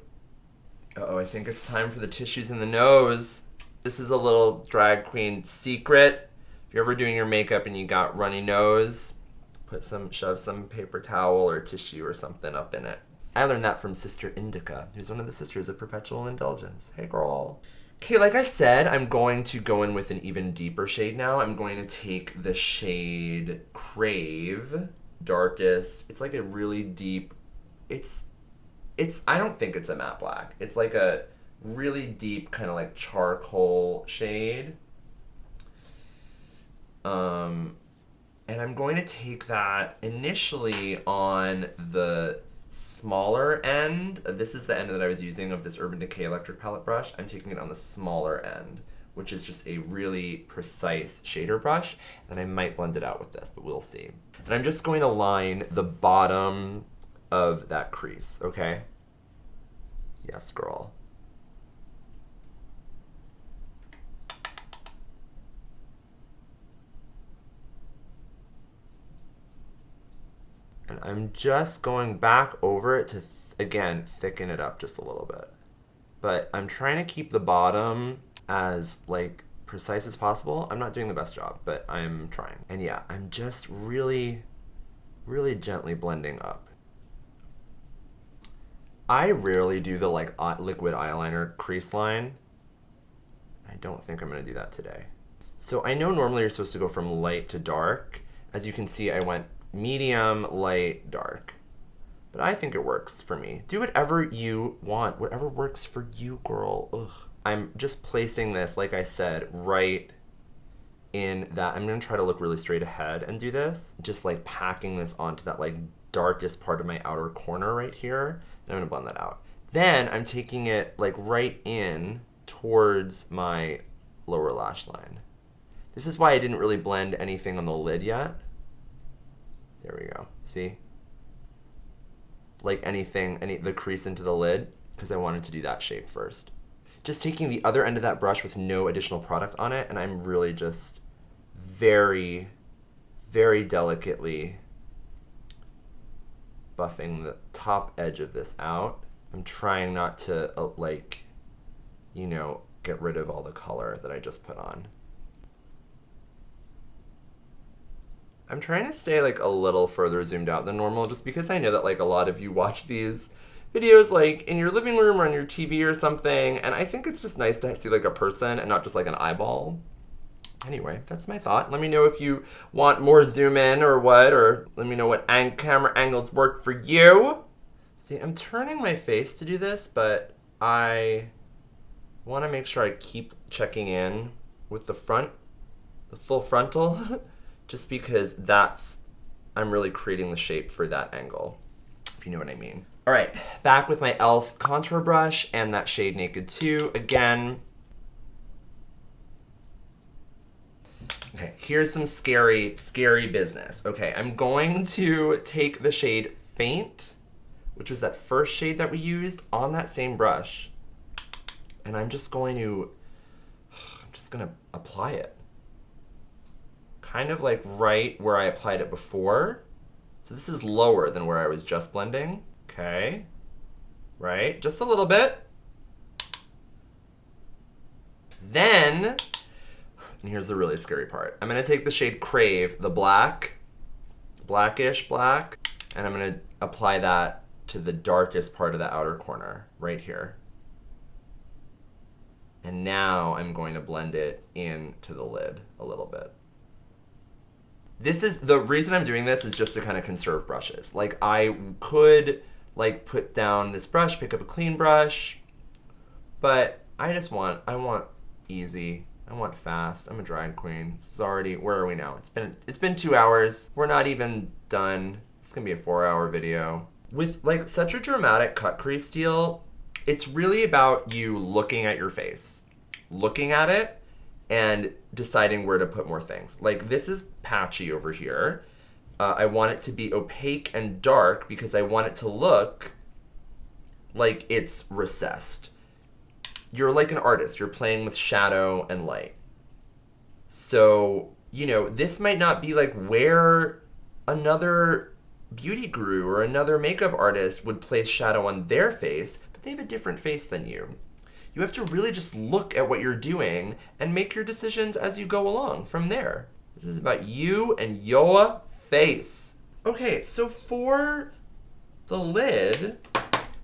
Uh-oh, I think it's time for the tissues in the nose. This is a little drag queen secret. If you're ever doing your makeup and you got runny nose, shove some paper towel or tissue or something up in it. I learned that from Sister Indica, who's one of the sisters of Perpetual Indulgence. Hey girl. Okay, like I said, I'm going to go in with an even deeper shade now. I'm going to take the shade Crave, darkest. It's like a really deep, I don't think it's a matte black. It's like a really deep kind of like charcoal shade. And I'm going to take that initially on the smaller end. This is the end that I was using of this Urban Decay electric palette brush. I'm taking it on the smaller end, which is just a really precise shader brush. And I might blend it out with this, but we'll see. And I'm just going to line the bottom of that crease, okay? Yes, girl. And I'm just going back over it to, again, thicken it up just a little bit. But I'm trying to keep the bottom as, like, precise as possible. I'm not doing the best job, but I'm trying. And yeah, I'm just really, really gently blending up. I rarely do the, like, liquid eyeliner crease line. I don't think I'm gonna do that today. So I know normally you're supposed to go from light to dark. As you can see, I went medium, light, dark. But I think it works for me. Do whatever you want, whatever works for you, girl. Ugh. I'm just placing this, like I said, right in that. I'm gonna try to look really straight ahead and do this. Just like packing this onto that like darkest part of my outer corner right here. And I'm gonna blend that out. Then I'm taking it like right in towards my lower lash line. This is why I didn't really blend anything on the lid yet. There we go, see? Like the crease into the lid, because I wanted to do that shape first. Just taking the other end of that brush with no additional product on it, and I'm really just very, very delicately buffing the top edge of this out. I'm trying not to, like, you know, get rid of all the color that I just put on. I'm trying to stay like a little further zoomed out than normal just because I know that like a lot of you watch these videos like in your living room or on your TV or something, and I think it's just nice to see like a person and not just like an eyeball. Anyway, that's my thought. Let me know if you want more zoom in or what, or let me know what camera angles work for you. See, I'm turning my face to do this, but I want to make sure I keep checking in with the full frontal. Just because I'm really creating the shape for that angle, if you know what I mean. All right, back with my e.l.f. contour brush and that shade Naked 2 again. Okay, here's some scary, scary business. Okay, I'm going to take the shade Faint, which was that first shade that we used, on that same brush, and I'm just gonna apply it. Kind of like right where I applied it before. So this is lower than where I was just blending. Okay, right, just a little bit. Then, and here's the really scary part. I'm gonna take the shade Crave, the blackish black, and I'm gonna apply that to the darkest part of the outer corner, right here. And now I'm going to blend it into the lid a little bit. This is, the reason I'm doing this is just to kind of conserve brushes. Like I could like put down this brush, pick up a clean brush, but I want easy. I want fast. I'm a drag queen. This is already, where are we now? It's been 2 hours. We're not even done. It's gonna be a 4-hour video. With like such a dramatic cut crease deal, it's really about you looking at your face, looking at it, and deciding where to put more things. Like this is patchy over here. I want it to be opaque and dark because I want it to look like it's recessed. You're like an artist. You're playing with shadow and light. So, you know, this might not be like where another beauty guru or another makeup artist would place shadow on their face, but they have a different face than you. You have to really just look at what you're doing and make your decisions as you go along from there. This is about you and your face. Okay, so for the lid,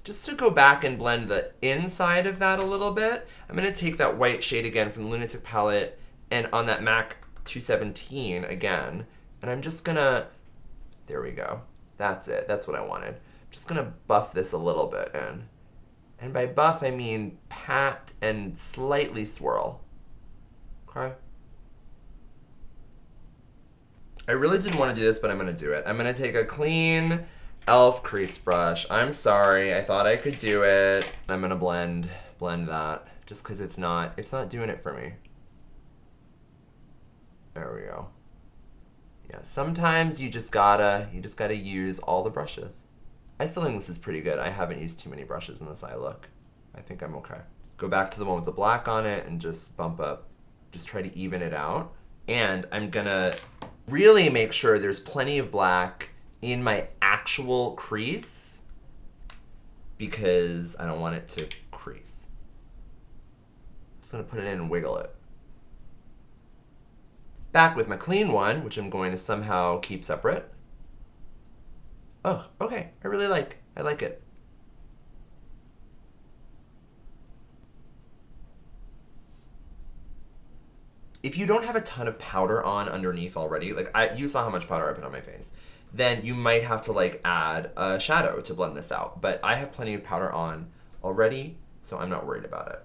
just to go back and blend the inside of that a little bit, I'm going to take that white shade again from the LunatiCK palette and on that MAC 217 again, and I'm just going to, there we go. That's it. That's what I wanted. I'm just going to buff this a little bit in. And by buff, I mean pat and slightly swirl. Okay? I really didn't want to do this, but I'm going to do it. I'm going to take a clean e.l.f. crease brush. I'm sorry. I thought I could do it. I'm going to blend that just because it's not doing it for me. There we go. Yeah, sometimes you just gotta use all the brushes. I still think this is pretty good. I haven't used too many brushes in this eye look. I think I'm okay. Go back to the one with the black on it and just bump up. Just try to even it out. And I'm gonna really make sure there's plenty of black in my actual crease because I don't want it to crease. I'm just gonna put it in and wiggle it. Back with my clean one, which I'm going to somehow keep separate. Oh, okay. I like it. If you don't have a ton of powder on underneath already, like you saw how much powder I put on my face, then you might have to like add a shadow to blend this out. But I have plenty of powder on already, so I'm not worried about it.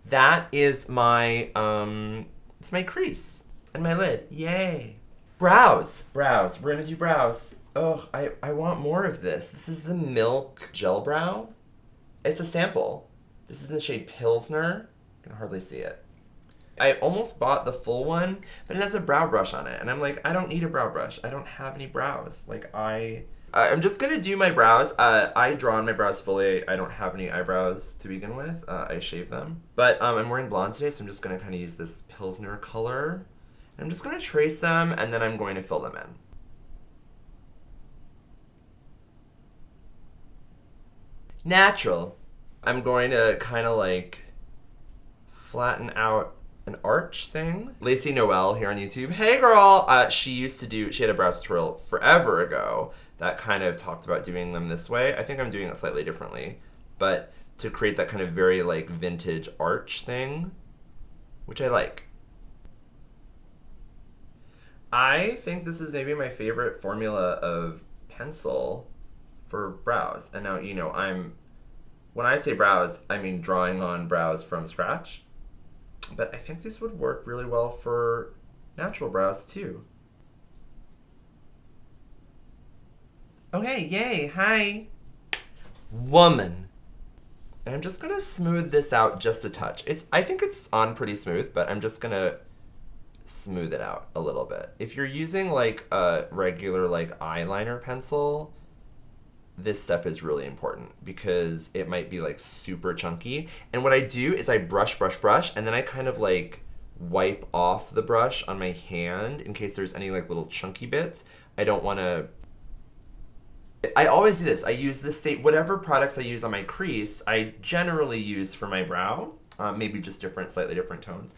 That is my, it's my crease and my lid. Yay. Brows. We're gonna do brows. Oh, I want more of this. This is the Milk Gel Brow. It's a sample. This is in the shade Pilsner. I can hardly see it. I almost bought the full one, but it has a brow brush on it. And I'm like, I don't need a brow brush. I don't have any brows. Like I'm just gonna do my brows. I draw on my brows fully. I don't have any eyebrows to begin with. I shave them. But I'm wearing blonde today, so I'm just gonna kind of use this Pilsner color. I'm just gonna trace them, and then I'm going to fill them in. Natural. I'm going to kind of like flatten out an arch thing. Lacey Noel here on YouTube. Hey girl! She had a brow tutorial forever ago that kind of talked about doing them this way. I think I'm doing it slightly differently, but to create that kind of very like vintage arch thing, which I like. I think this is maybe my favorite formula of pencil for brows. And now, you know, when I say brows, I mean drawing on brows from scratch. But I think this would work really well for natural brows too. Okay, yay, hi. Woman. And I'm just gonna smooth this out just a touch. I think it's on pretty smooth, but I'm just gonna smooth it out a little bit. If you're using like a regular like eyeliner pencil, this step is really important because it might be like super chunky. And what I do is I brush, and then I kind of like wipe off the brush on my hand in case there's any like little chunky bits. I don't want to. I always do this. I use whatever products I use on my crease, I generally use for my brow. Maybe just slightly different tones.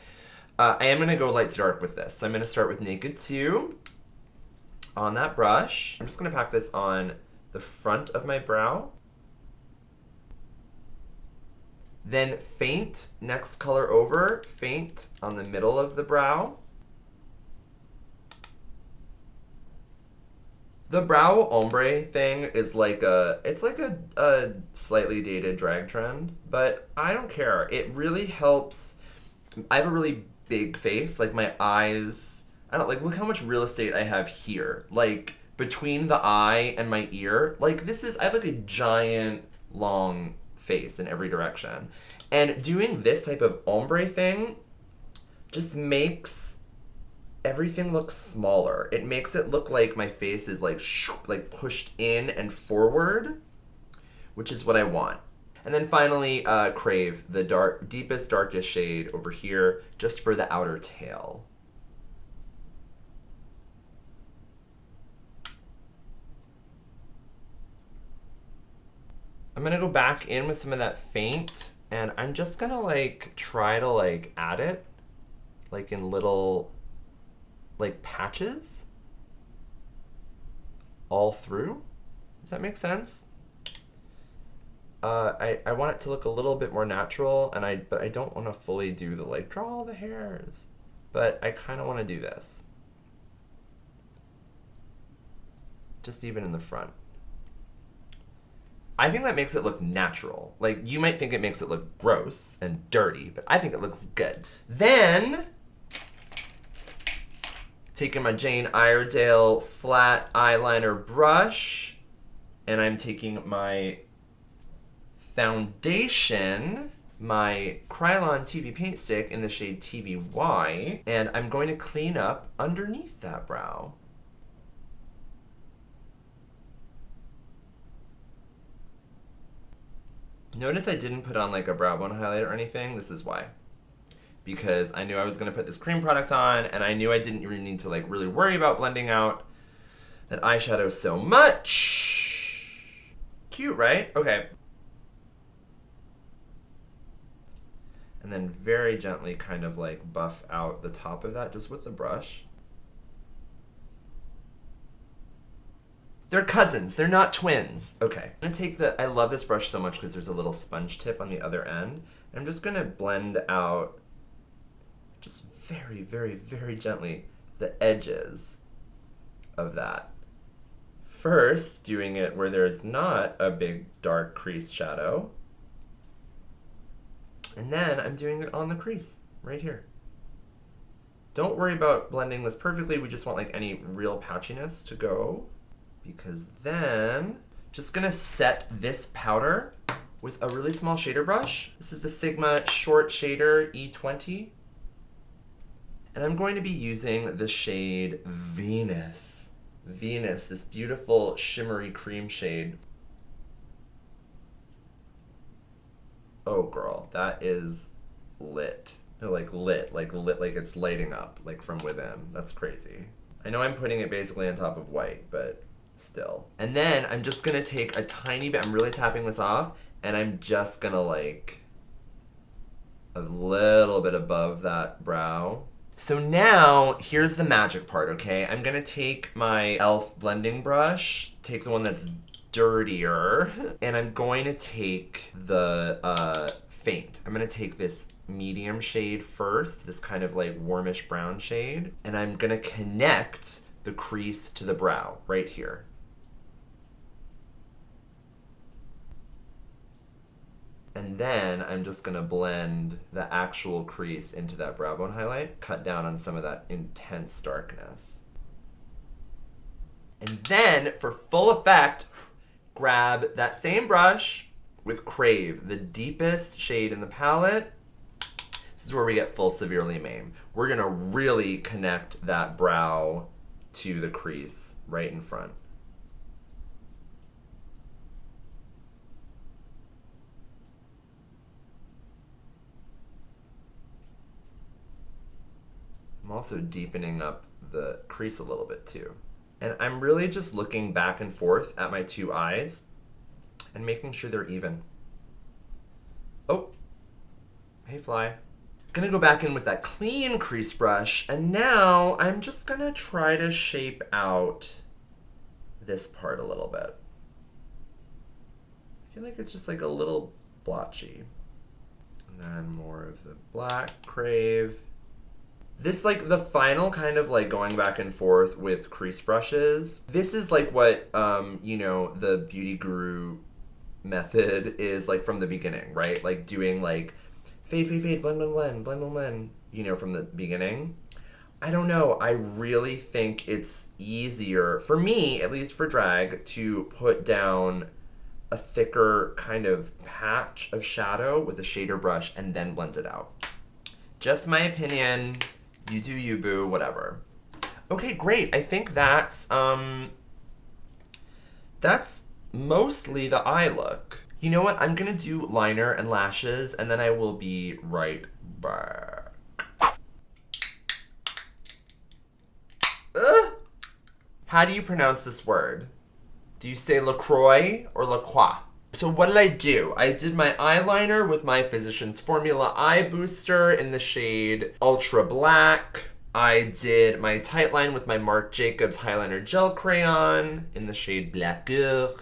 I am going to go light to dark with this. So I'm going to start with Naked 2 on that brush. I'm just going to pack this on the front of my brow. Then faint, next color over, faint on the middle of the brow. The brow ombre thing is like a slightly dated drag trend, but I don't care. It really helps. I have a really big face, like my eyes, look how much real estate I have here. Like between the eye and my ear, I have like a giant long face in every direction. And doing this type of ombre thing just makes everything look smaller. It makes it look like my face is like pushed in and forward, which is what I want. And then finally, Crave, the deepest, darkest shade over here, just for the outer tail. I'm gonna go back in with some of that faint, and I'm just gonna try to add it, in little, patches all through. Does that make sense? I want it to look a little bit more natural, but I don't want to fully do the, like, draw all the hairs. But I kind of want to do this. Just even in the front. I think that makes it look natural. Like, you might think it makes it look gross and dirty, but I think it looks good. Then, taking my Jane Iredale flat eyeliner brush, and I'm taking my foundation, my Kryolan TV paint stick in the shade TVY, and I'm going to clean up underneath that brow. Notice I didn't put on like a brow bone highlighter or anything. This is why. Because I knew I was going to put this cream product on, and I knew I didn't really need to like really worry about blending out that eyeshadow so much. Cute, right? Okay. And then very gently kind of like buff out the top of that just with the brush. They're cousins, they're not twins. Okay, I'm gonna take I love this brush so much because there's a little sponge tip on the other end. I'm just gonna blend out, just very, very, very gently, the edges of that. First, doing it where there's not a big dark crease shadow. And then I'm doing it on the crease, right here. Don't worry about blending this perfectly, we just want like any real patchiness to go. Because then, just gonna set this powder with a really small shader brush. This is the Sigma Short Shader E20. And I'm going to be using the shade Venus. Venus, this beautiful shimmery cream shade. Oh girl, that is lit. No, like lit, like it's lighting up, like from within. That's crazy. I know I'm putting it basically on top of white, but still. And then I'm just gonna take a tiny bit, I'm really tapping this off, and I'm just gonna like a little bit above that brow. So now, here's the magic part, okay? I'm gonna take my e.l.f. blending brush, take the one that's dirtier, and I'm going to take the faint. I'm gonna take this medium shade first, this kind of like warmish brown shade, and I'm gonna connect the crease to the brow right here. And then I'm just gonna blend the actual crease into that brow bone highlight, cut down on some of that intense darkness. And then for full effect, grab that same brush with Crave, the deepest shade in the palette. This is where we get full severely maimed. We're gonna really connect that brow to the crease right in front. I'm also deepening up the crease a little bit too. And I'm really just looking back and forth at my two eyes and making sure they're even. Oh, hey fly. Gonna go back in with that clean crease brush, and now I'm just gonna try to shape out this part a little bit. I feel like it's just like a little blotchy. And then more of the black Crave. This, like, the final kind of, like, going back and forth with crease brushes, this is, like, what, you know, the beauty guru method is, like, from the beginning, right? Like, doing, like, fade, fade, fade, blend, blend, blend, blend, blend, blend, you know, from the beginning. I don't know. I really think it's easier, for me, at least for drag, to put down a thicker kind of patch of shadow with a shader brush and then blend it out. Just my opinion. You do you, boo, whatever. Okay, great. I think that's mostly the eye look. You know what? I'm gonna do liner and lashes, and then I will be right back. How do you pronounce this word? Do you say LaCroix or LaCroix? So what did I do? I did my eyeliner with my Physicians Formula Eye Booster in the shade Ultra Black. I did my tight line with my Marc Jacobs Highliner Gel Crayon in the shade Blacure.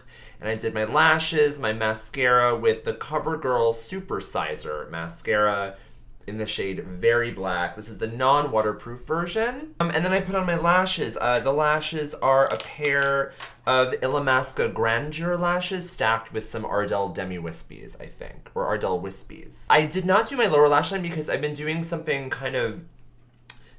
And I did my lashes, my mascara with the CoverGirl Supersizer mascara in the shade Very Black. This is the non-waterproof version. And then I put on my lashes. The lashes are a pair of Illamasqua Grandeur lashes stacked with some Ardell Demi Wispies, I think, or Ardell Wispies. I did not do my lower lash line because I've been doing something kind of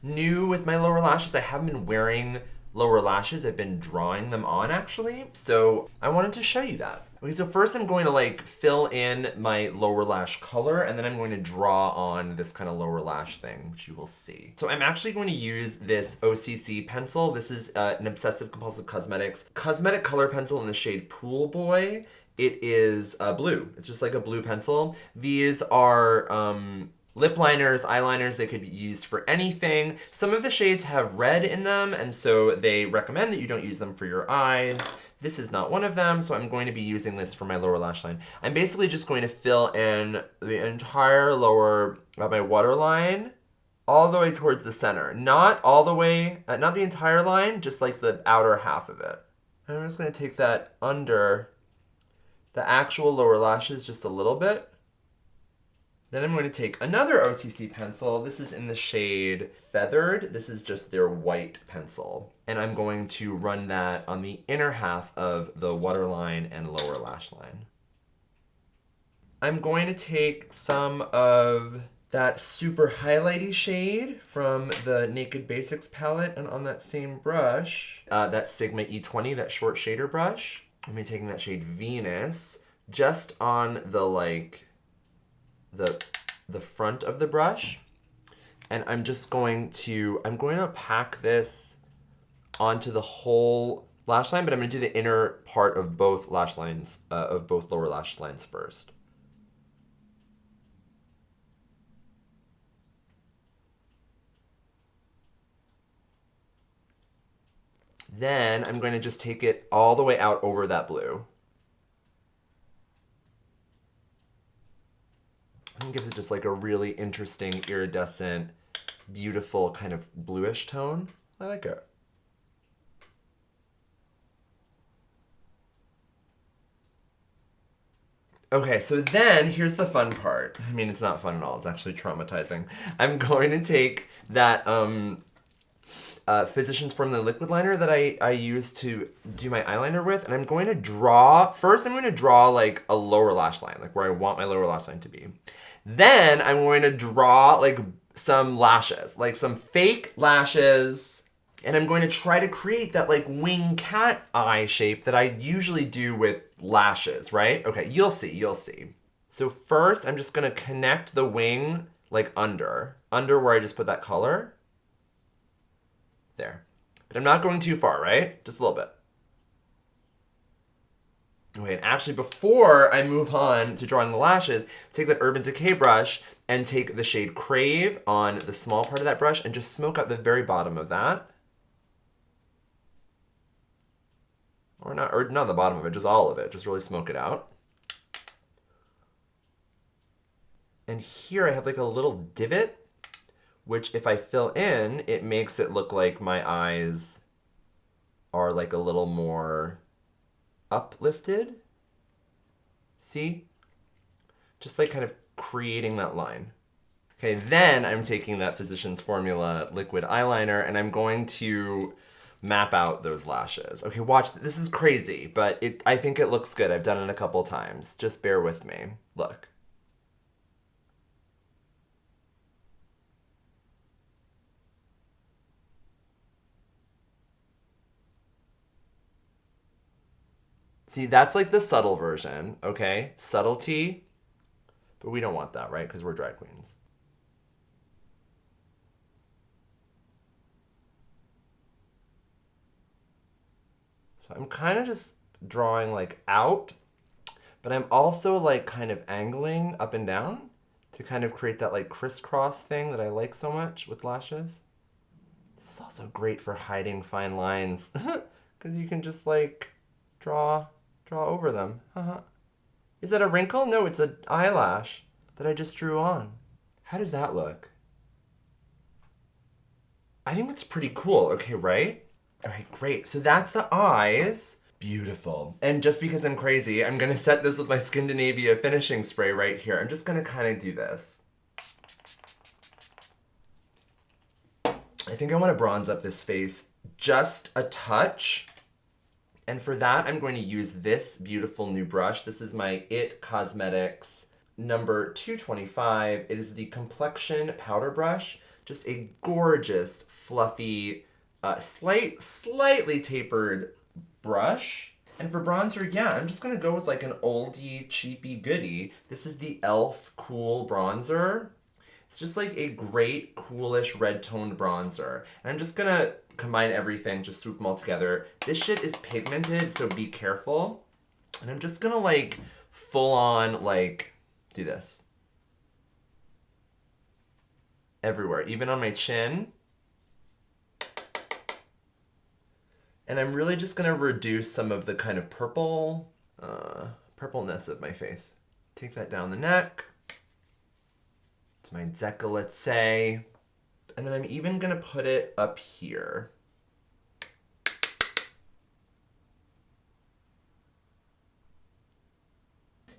new with my lower lashes. I haven't been wearing lower lashes. I've been drawing them on, actually. So I wanted to show you that. Okay, so first I'm going to like fill in my lower lash color, and then I'm going to draw on this kind of lower lash thing, which you will see. So I'm actually going to use this OCC pencil. This is an Obsessive Compulsive Cosmetics Cosmetic Color Pencil in the shade Pool Boy. It is blue. It's just like a blue pencil. These are lip liners, eyeliners. They could be used for anything. Some of the shades have red in them, and so they recommend that you don't use them for your eyes. This is not one of them, so I'm going to be using this for my lower lash line. I'm basically just going to fill in the entire lower of my waterline all the way towards the center. Not all the way, not the entire line, just like the outer half of it. And I'm just going to take that under the actual lower lashes just a little bit. Then I'm going to take another OCC pencil. This is in the shade Feathered. This is just their white pencil. And I'm going to run that on the inner half of the waterline and lower lash line. I'm going to take some of that super highlighty shade from the Naked Basics palette, and on that same brush, that Sigma E20, that short shader brush, I'm going to be taking that shade Venus just on the the front of the brush, and I'm going to pack this onto the whole lash line, but I'm going to do the inner part of both lash lines, of both lower lash lines first. Then I'm going to just take it all the way out over that blue. And gives it just like a really interesting, iridescent, beautiful kind of bluish tone. I like it. Okay, so then here's the fun part. I mean, it's not fun at all. It's actually traumatizing. I'm going to take that Physicians Formula liquid liner that I use to do my eyeliner with, and I'm going to draw, first I'm going to draw like a lower lash line, like where I want my lower lash line to be. Then I'm going to draw like some lashes, like some fake lashes, and I'm going to try to create that like wing cat eye shape that I usually do with lashes, right? Okay, you'll see. So first I'm just going to connect the wing like under where I just put that color. There. But I'm not going too far, right? Just a little bit. Okay, and actually before I move on to drawing the lashes, take that Urban Decay brush and take the shade Crave on the small part of that brush and just smoke out the very bottom of that. Or not the bottom of it, just all of it. Just really smoke it out. And here I have like a little divot, which if I fill in, it makes it look like my eyes are like a little more uplifted. See? Just like kind of creating that line. Okay, then I'm taking that Physicians Formula liquid eyeliner and I'm going to map out those lashes. Okay, watch, this is crazy, but I think it looks good. I've done it a couple times. Just bear with me. Look. See, that's like the subtle version, okay? Subtlety, but we don't want that, right? Because we're drag queens. So I'm kind of just drawing like out, but I'm also like kind of angling up and down to kind of create that like crisscross thing that I like so much with lashes. This is also great for hiding fine lines because you can just like draw over them. Is that a wrinkle? No, it's an eyelash that I just drew on. How does that look? I think that's pretty cool. Okay, right? Okay, great. So that's the eyes. Beautiful. And just because I'm crazy, I'm gonna set this with my Skindinavia finishing spray right here. I'm just gonna kind of do this. I think I want to bronze up this face just a touch. And for that, I'm going to use this beautiful new brush. This is my IT Cosmetics number 225. It is the Complexion Powder Brush. Just a gorgeous, fluffy, slightly tapered brush. And for bronzer, yeah, I'm just gonna go with like an oldie, cheapy goodie. This is the e.l.f. Cool Bronzer. It's just like a great, coolish, red-toned bronzer. And I'm just gonna combine everything, just swoop them all together. This shit is pigmented, so be careful. And I'm just gonna like full on like do this. Everywhere, even on my chin. And I'm really just gonna reduce some of the kind of purpleness of my face. Take that down the neck. To my décolleté. And then I'm even gonna put it up here.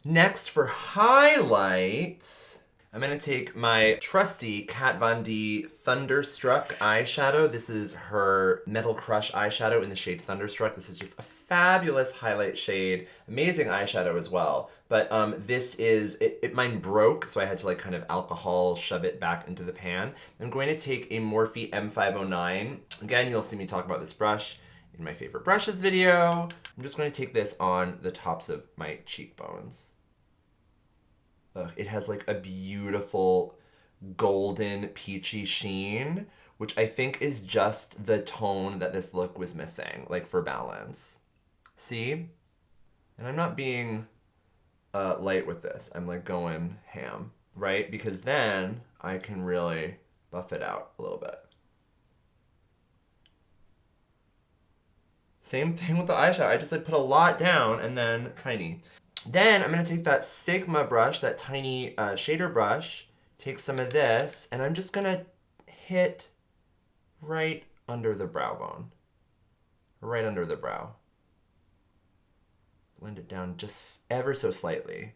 Next for highlights, I'm gonna take my trusty Kat Von D Thunderstruck eyeshadow. This is her Metal Crush eyeshadow in the shade Thunderstruck. This is just a fabulous highlight shade, amazing eyeshadow as well. But this is, mine broke, so I had to like kind of alcohol shove it back into the pan. I'm going to take a Morphe M509. Again, you'll see me talk about this brush in my favorite brushes video. I'm just going to take this on the tops of my cheekbones. Ugh, it has like a beautiful golden peachy sheen, which I think is just the tone that this look was missing, like for balance. See? And I'm not being light with this. I'm like going ham, right? Because then I can really buff it out a little bit. Same thing with the eyeshadow. I just like put a lot down and then tiny. Then I'm gonna take that Sigma brush, that tiny shader brush, take some of this, and I'm just gonna hit right under the brow bone. Right under the brow. Blend it down just ever so slightly.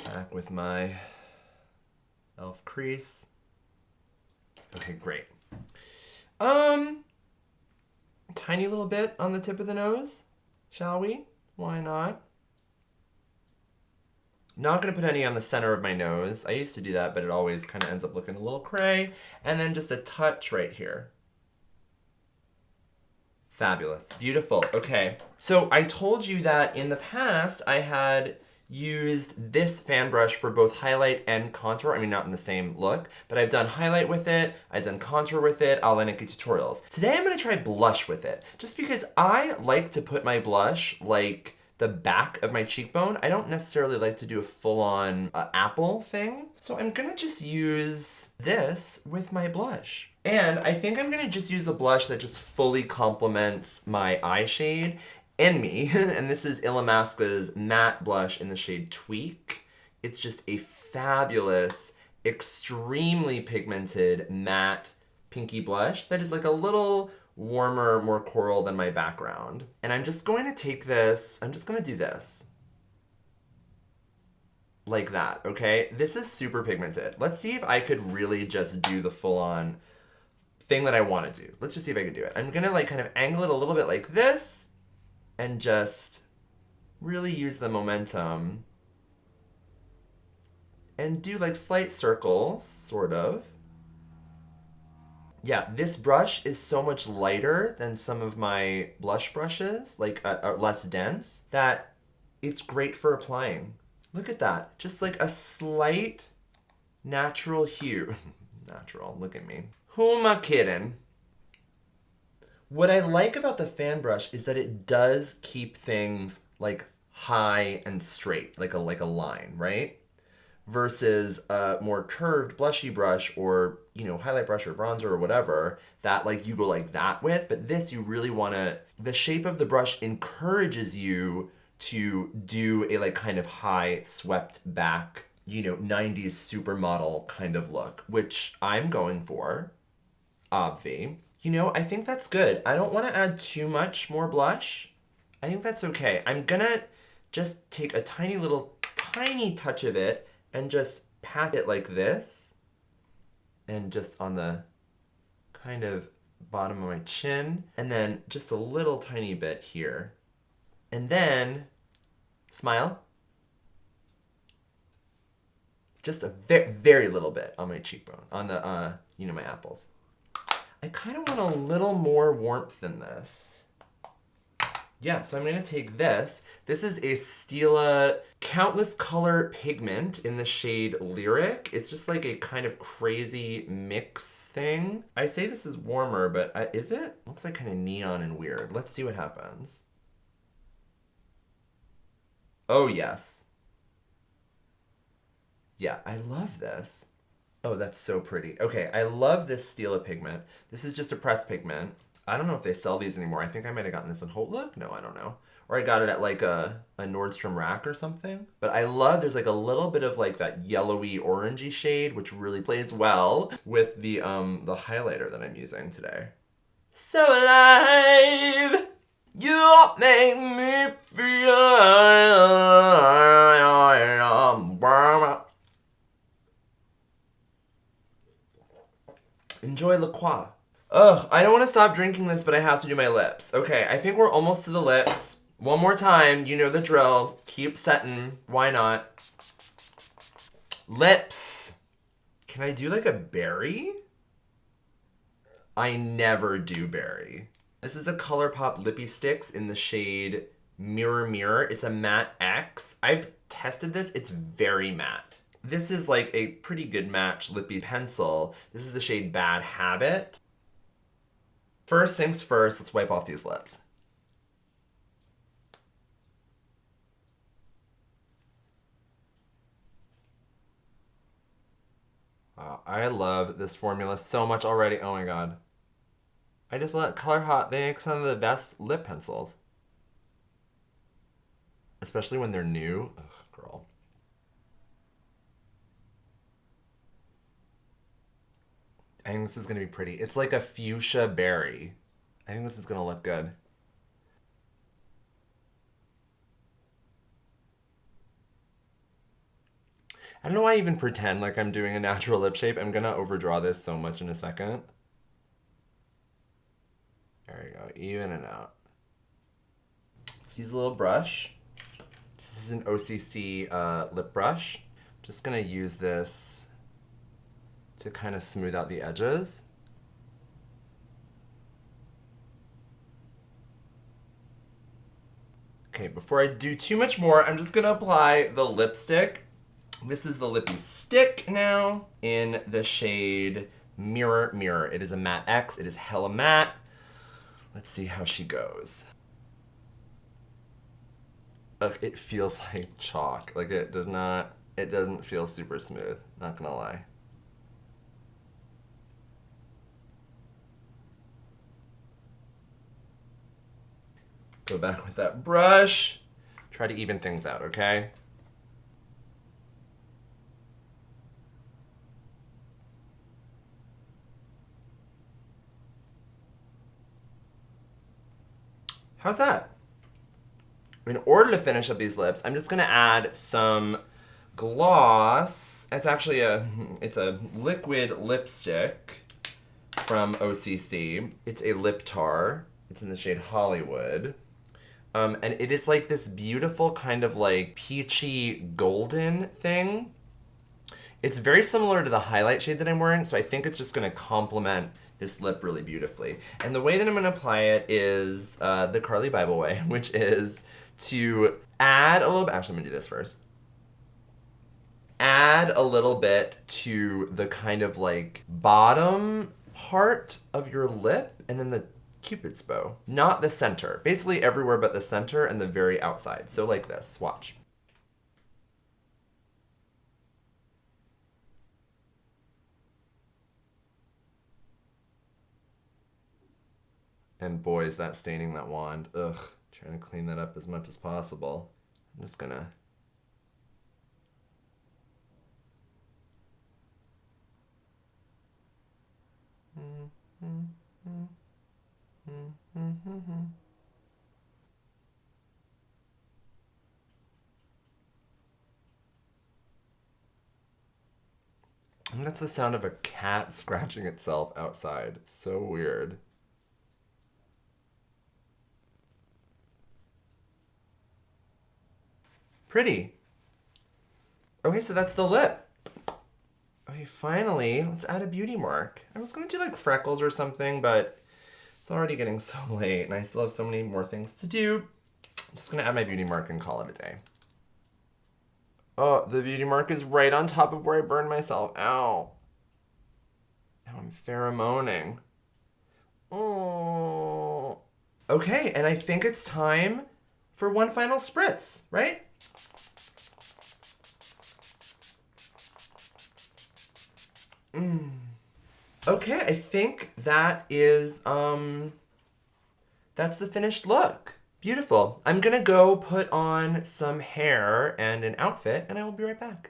Back with my e.l.f. crease. Okay, great. Tiny little bit on the tip of the nose, shall we? Why not? Not gonna put any on the center of my nose. I used to do that, but it always kind of ends up looking a little cray. And then just a touch right here. Fabulous, beautiful, okay. So I told you that in the past I had used this fan brush for both highlight and contour. I mean, not in the same look, but I've done highlight with it, I've done contour with it, LunatiCK tutorials. Today I'm gonna try blush with it, just because I like to put my blush like the back of my cheekbone. I don't necessarily like to do a full-on apple thing. So I'm gonna just use this with my blush. And I think I'm gonna just use a blush that just fully complements my eye shade and me. And this is Illamasqua's matte blush in the shade Tweak. It's just a fabulous, extremely pigmented matte pinky blush that is like a little warmer, more coral than my background. And I'm just going to take this, I'm just gonna do this. Like that, okay? This is super pigmented. Let's see if I could really just do the full-on thing that I want to do. Let's just see if I can do it. I'm gonna like kind of angle it a little bit like this and just really use the momentum and do like slight circles, sort of. Yeah, this brush is so much lighter than some of my blush brushes, like less dense, that it's great for applying. Look at that, just like a slight natural hue. Natural, look at me. Who am I kidding? What I like about the fan brush is that it does keep things like high and straight, like a line, right? Versus a more curved blushy brush or, you know, highlight brush or bronzer or whatever that like you go like that with. But this, you really want to, the shape of the brush encourages you to do a like kind of high swept back, you know, 90s supermodel kind of look, which I'm going for, obvi. You know, I think that's good. I don't want to add too much more blush. I think that's okay. I'm gonna just take a tiny little, tiny touch of it and just pat it like this. And just on the kind of bottom of my chin. And then just a little tiny bit here. And then, smile. Just a very little bit on my cheekbone, on the, you know, my apples. I kind of want a little more warmth than this. Yeah, so I'm going to take this. This is a Stila Countless Color Pigment in the shade Lyric. It's just like a kind of crazy mix thing. I say this is warmer, but is it? Looks like kind of neon and weird. Let's see what happens. Oh, yes. Yeah, I love this. Oh, that's so pretty. Okay, I love this Stila pigment. This is just a pressed pigment. I don't know if they sell these anymore. I think I might have gotten this in Whole Look. No, I don't know. Or I got it at like a Nordstrom Rack or something. But I love, there's like a little bit of like that yellowy orangey shade, which really plays well with the highlighter that I'm using today. So alive! You make me feel enjoy La Croix. Ugh, I don't want to stop drinking this, but I have to do my lips. Okay, I think we're almost to the lips. One more time, you know the drill. Keep setting. Why not? Lips. Can I do like a berry? I never do berry. This is a ColourPop Lippy Sticks in the shade Mirror Mirror. It's a matte X. I've tested this. It's very matte. This is like a pretty good match lippy pencil. This is the shade Bad Habit. First things first, let's wipe off these lips. Wow, I love this formula so much already. Oh my god. I just let Color Hot, they make some of the best lip pencils. Especially when they're new. Ugh, girl. I think this is going to be pretty. It's like a fuchsia berry. I think this is going to look good. I don't know why I even pretend like I'm doing a natural lip shape. I'm going to overdraw this so much in a second. There we go. Even it out. Let's use a little brush. This is an OCC lip brush. Just going to use this to kind of smooth out the edges. Okay, before I do too much more, I'm just gonna apply the lipstick. This is the Lippy Stick now in the shade Mirror Mirror. It is a matte X, it is hella matte. Let's see how she goes. Ugh, it feels like chalk. Like it doesn't feel super smooth, not gonna lie. Go back with that brush. Try to even things out, okay? How's that? In order to finish up these lips, I'm just gonna add some gloss. It's actually it's a liquid lipstick from OCC. It's a lip tar. It's in the shade Hollywood. And it is like this beautiful kind of like peachy golden thing. It's very similar to the highlight shade that I'm wearing, so I think it's just gonna complement this lip really beautifully. And the way that I'm gonna apply it is the Carly Bible way, which is to add a little bit, actually I'm gonna do this first. Add a little bit to the kind of like bottom part of your lip and then the Cupid's bow, not the center. Basically everywhere but the center and the very outside. So like this, watch. And boy, is that staining that wand. Ugh, trying to clean that up as much as possible. I'm just gonna And that's the sound of a cat scratching itself outside. So weird. Pretty. Okay, so that's the lip. Okay, finally, let's add a beauty mark. I was gonna do like freckles or something, but it's already getting so late and I still have so many more things to do. I'm just gonna add my beauty mark and call it a day. Oh, the beauty mark is right on top of where I burned myself. Ow. Now I'm pheromoning. Oh. Okay, and I think it's time for one final spritz, right? Okay, I think that is, that's the finished look. Beautiful. I'm gonna go put on some hair and an outfit, and I will be right back.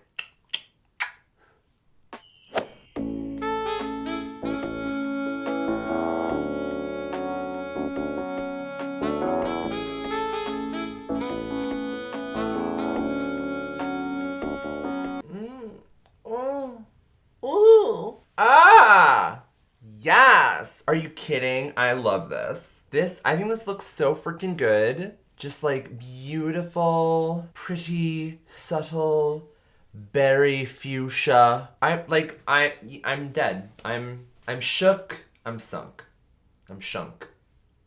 Yes! Are you kidding? I love this. I think this looks so freaking good. Just like beautiful, pretty, subtle, berry fuchsia. I'm dead. I'm shook. I'm sunk. I'm shunk.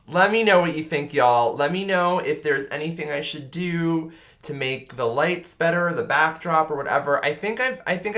Let me know what you think, y'all. Let me know if there's anything I should do to make the lights better, the backdrop, or whatever. I think I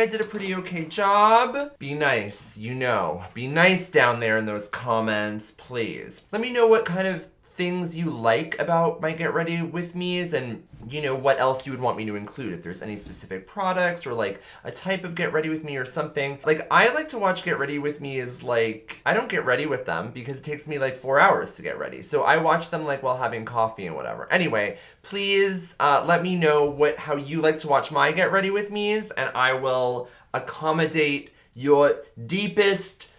did a pretty okay job. Be nice, you know. Be nice down there in those comments, please. Let me know what kind of things you like about my Get Ready With Me's and, you know, what else you would want me to include. If there's any specific products or like a type of Get Ready With Me or something. Like, I like to watch Get Ready With Me is like, I don't get ready with them because it takes me like 4 hours to get ready. So I watch them like while having coffee and whatever. Anyway, please let me know how you like to watch my Get Ready With Me's, and I will accommodate your deepest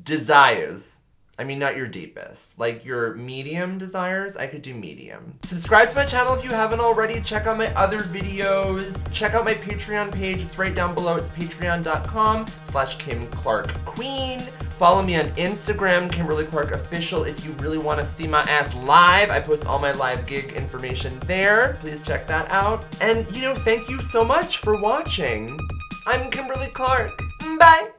desires. I mean, not your deepest. Like your medium desires, I could do medium. Subscribe to my channel if you haven't already. Check out my other videos. Check out my Patreon page. It's right down below. It's patreon.com/KimClarkQueen. Follow me on Instagram, Kimberly Clark Official, if you really want to see my ass live. I post all my live gig information there. Please check that out. And, you know, thank you so much for watching. I'm Kimberly Clark. Bye.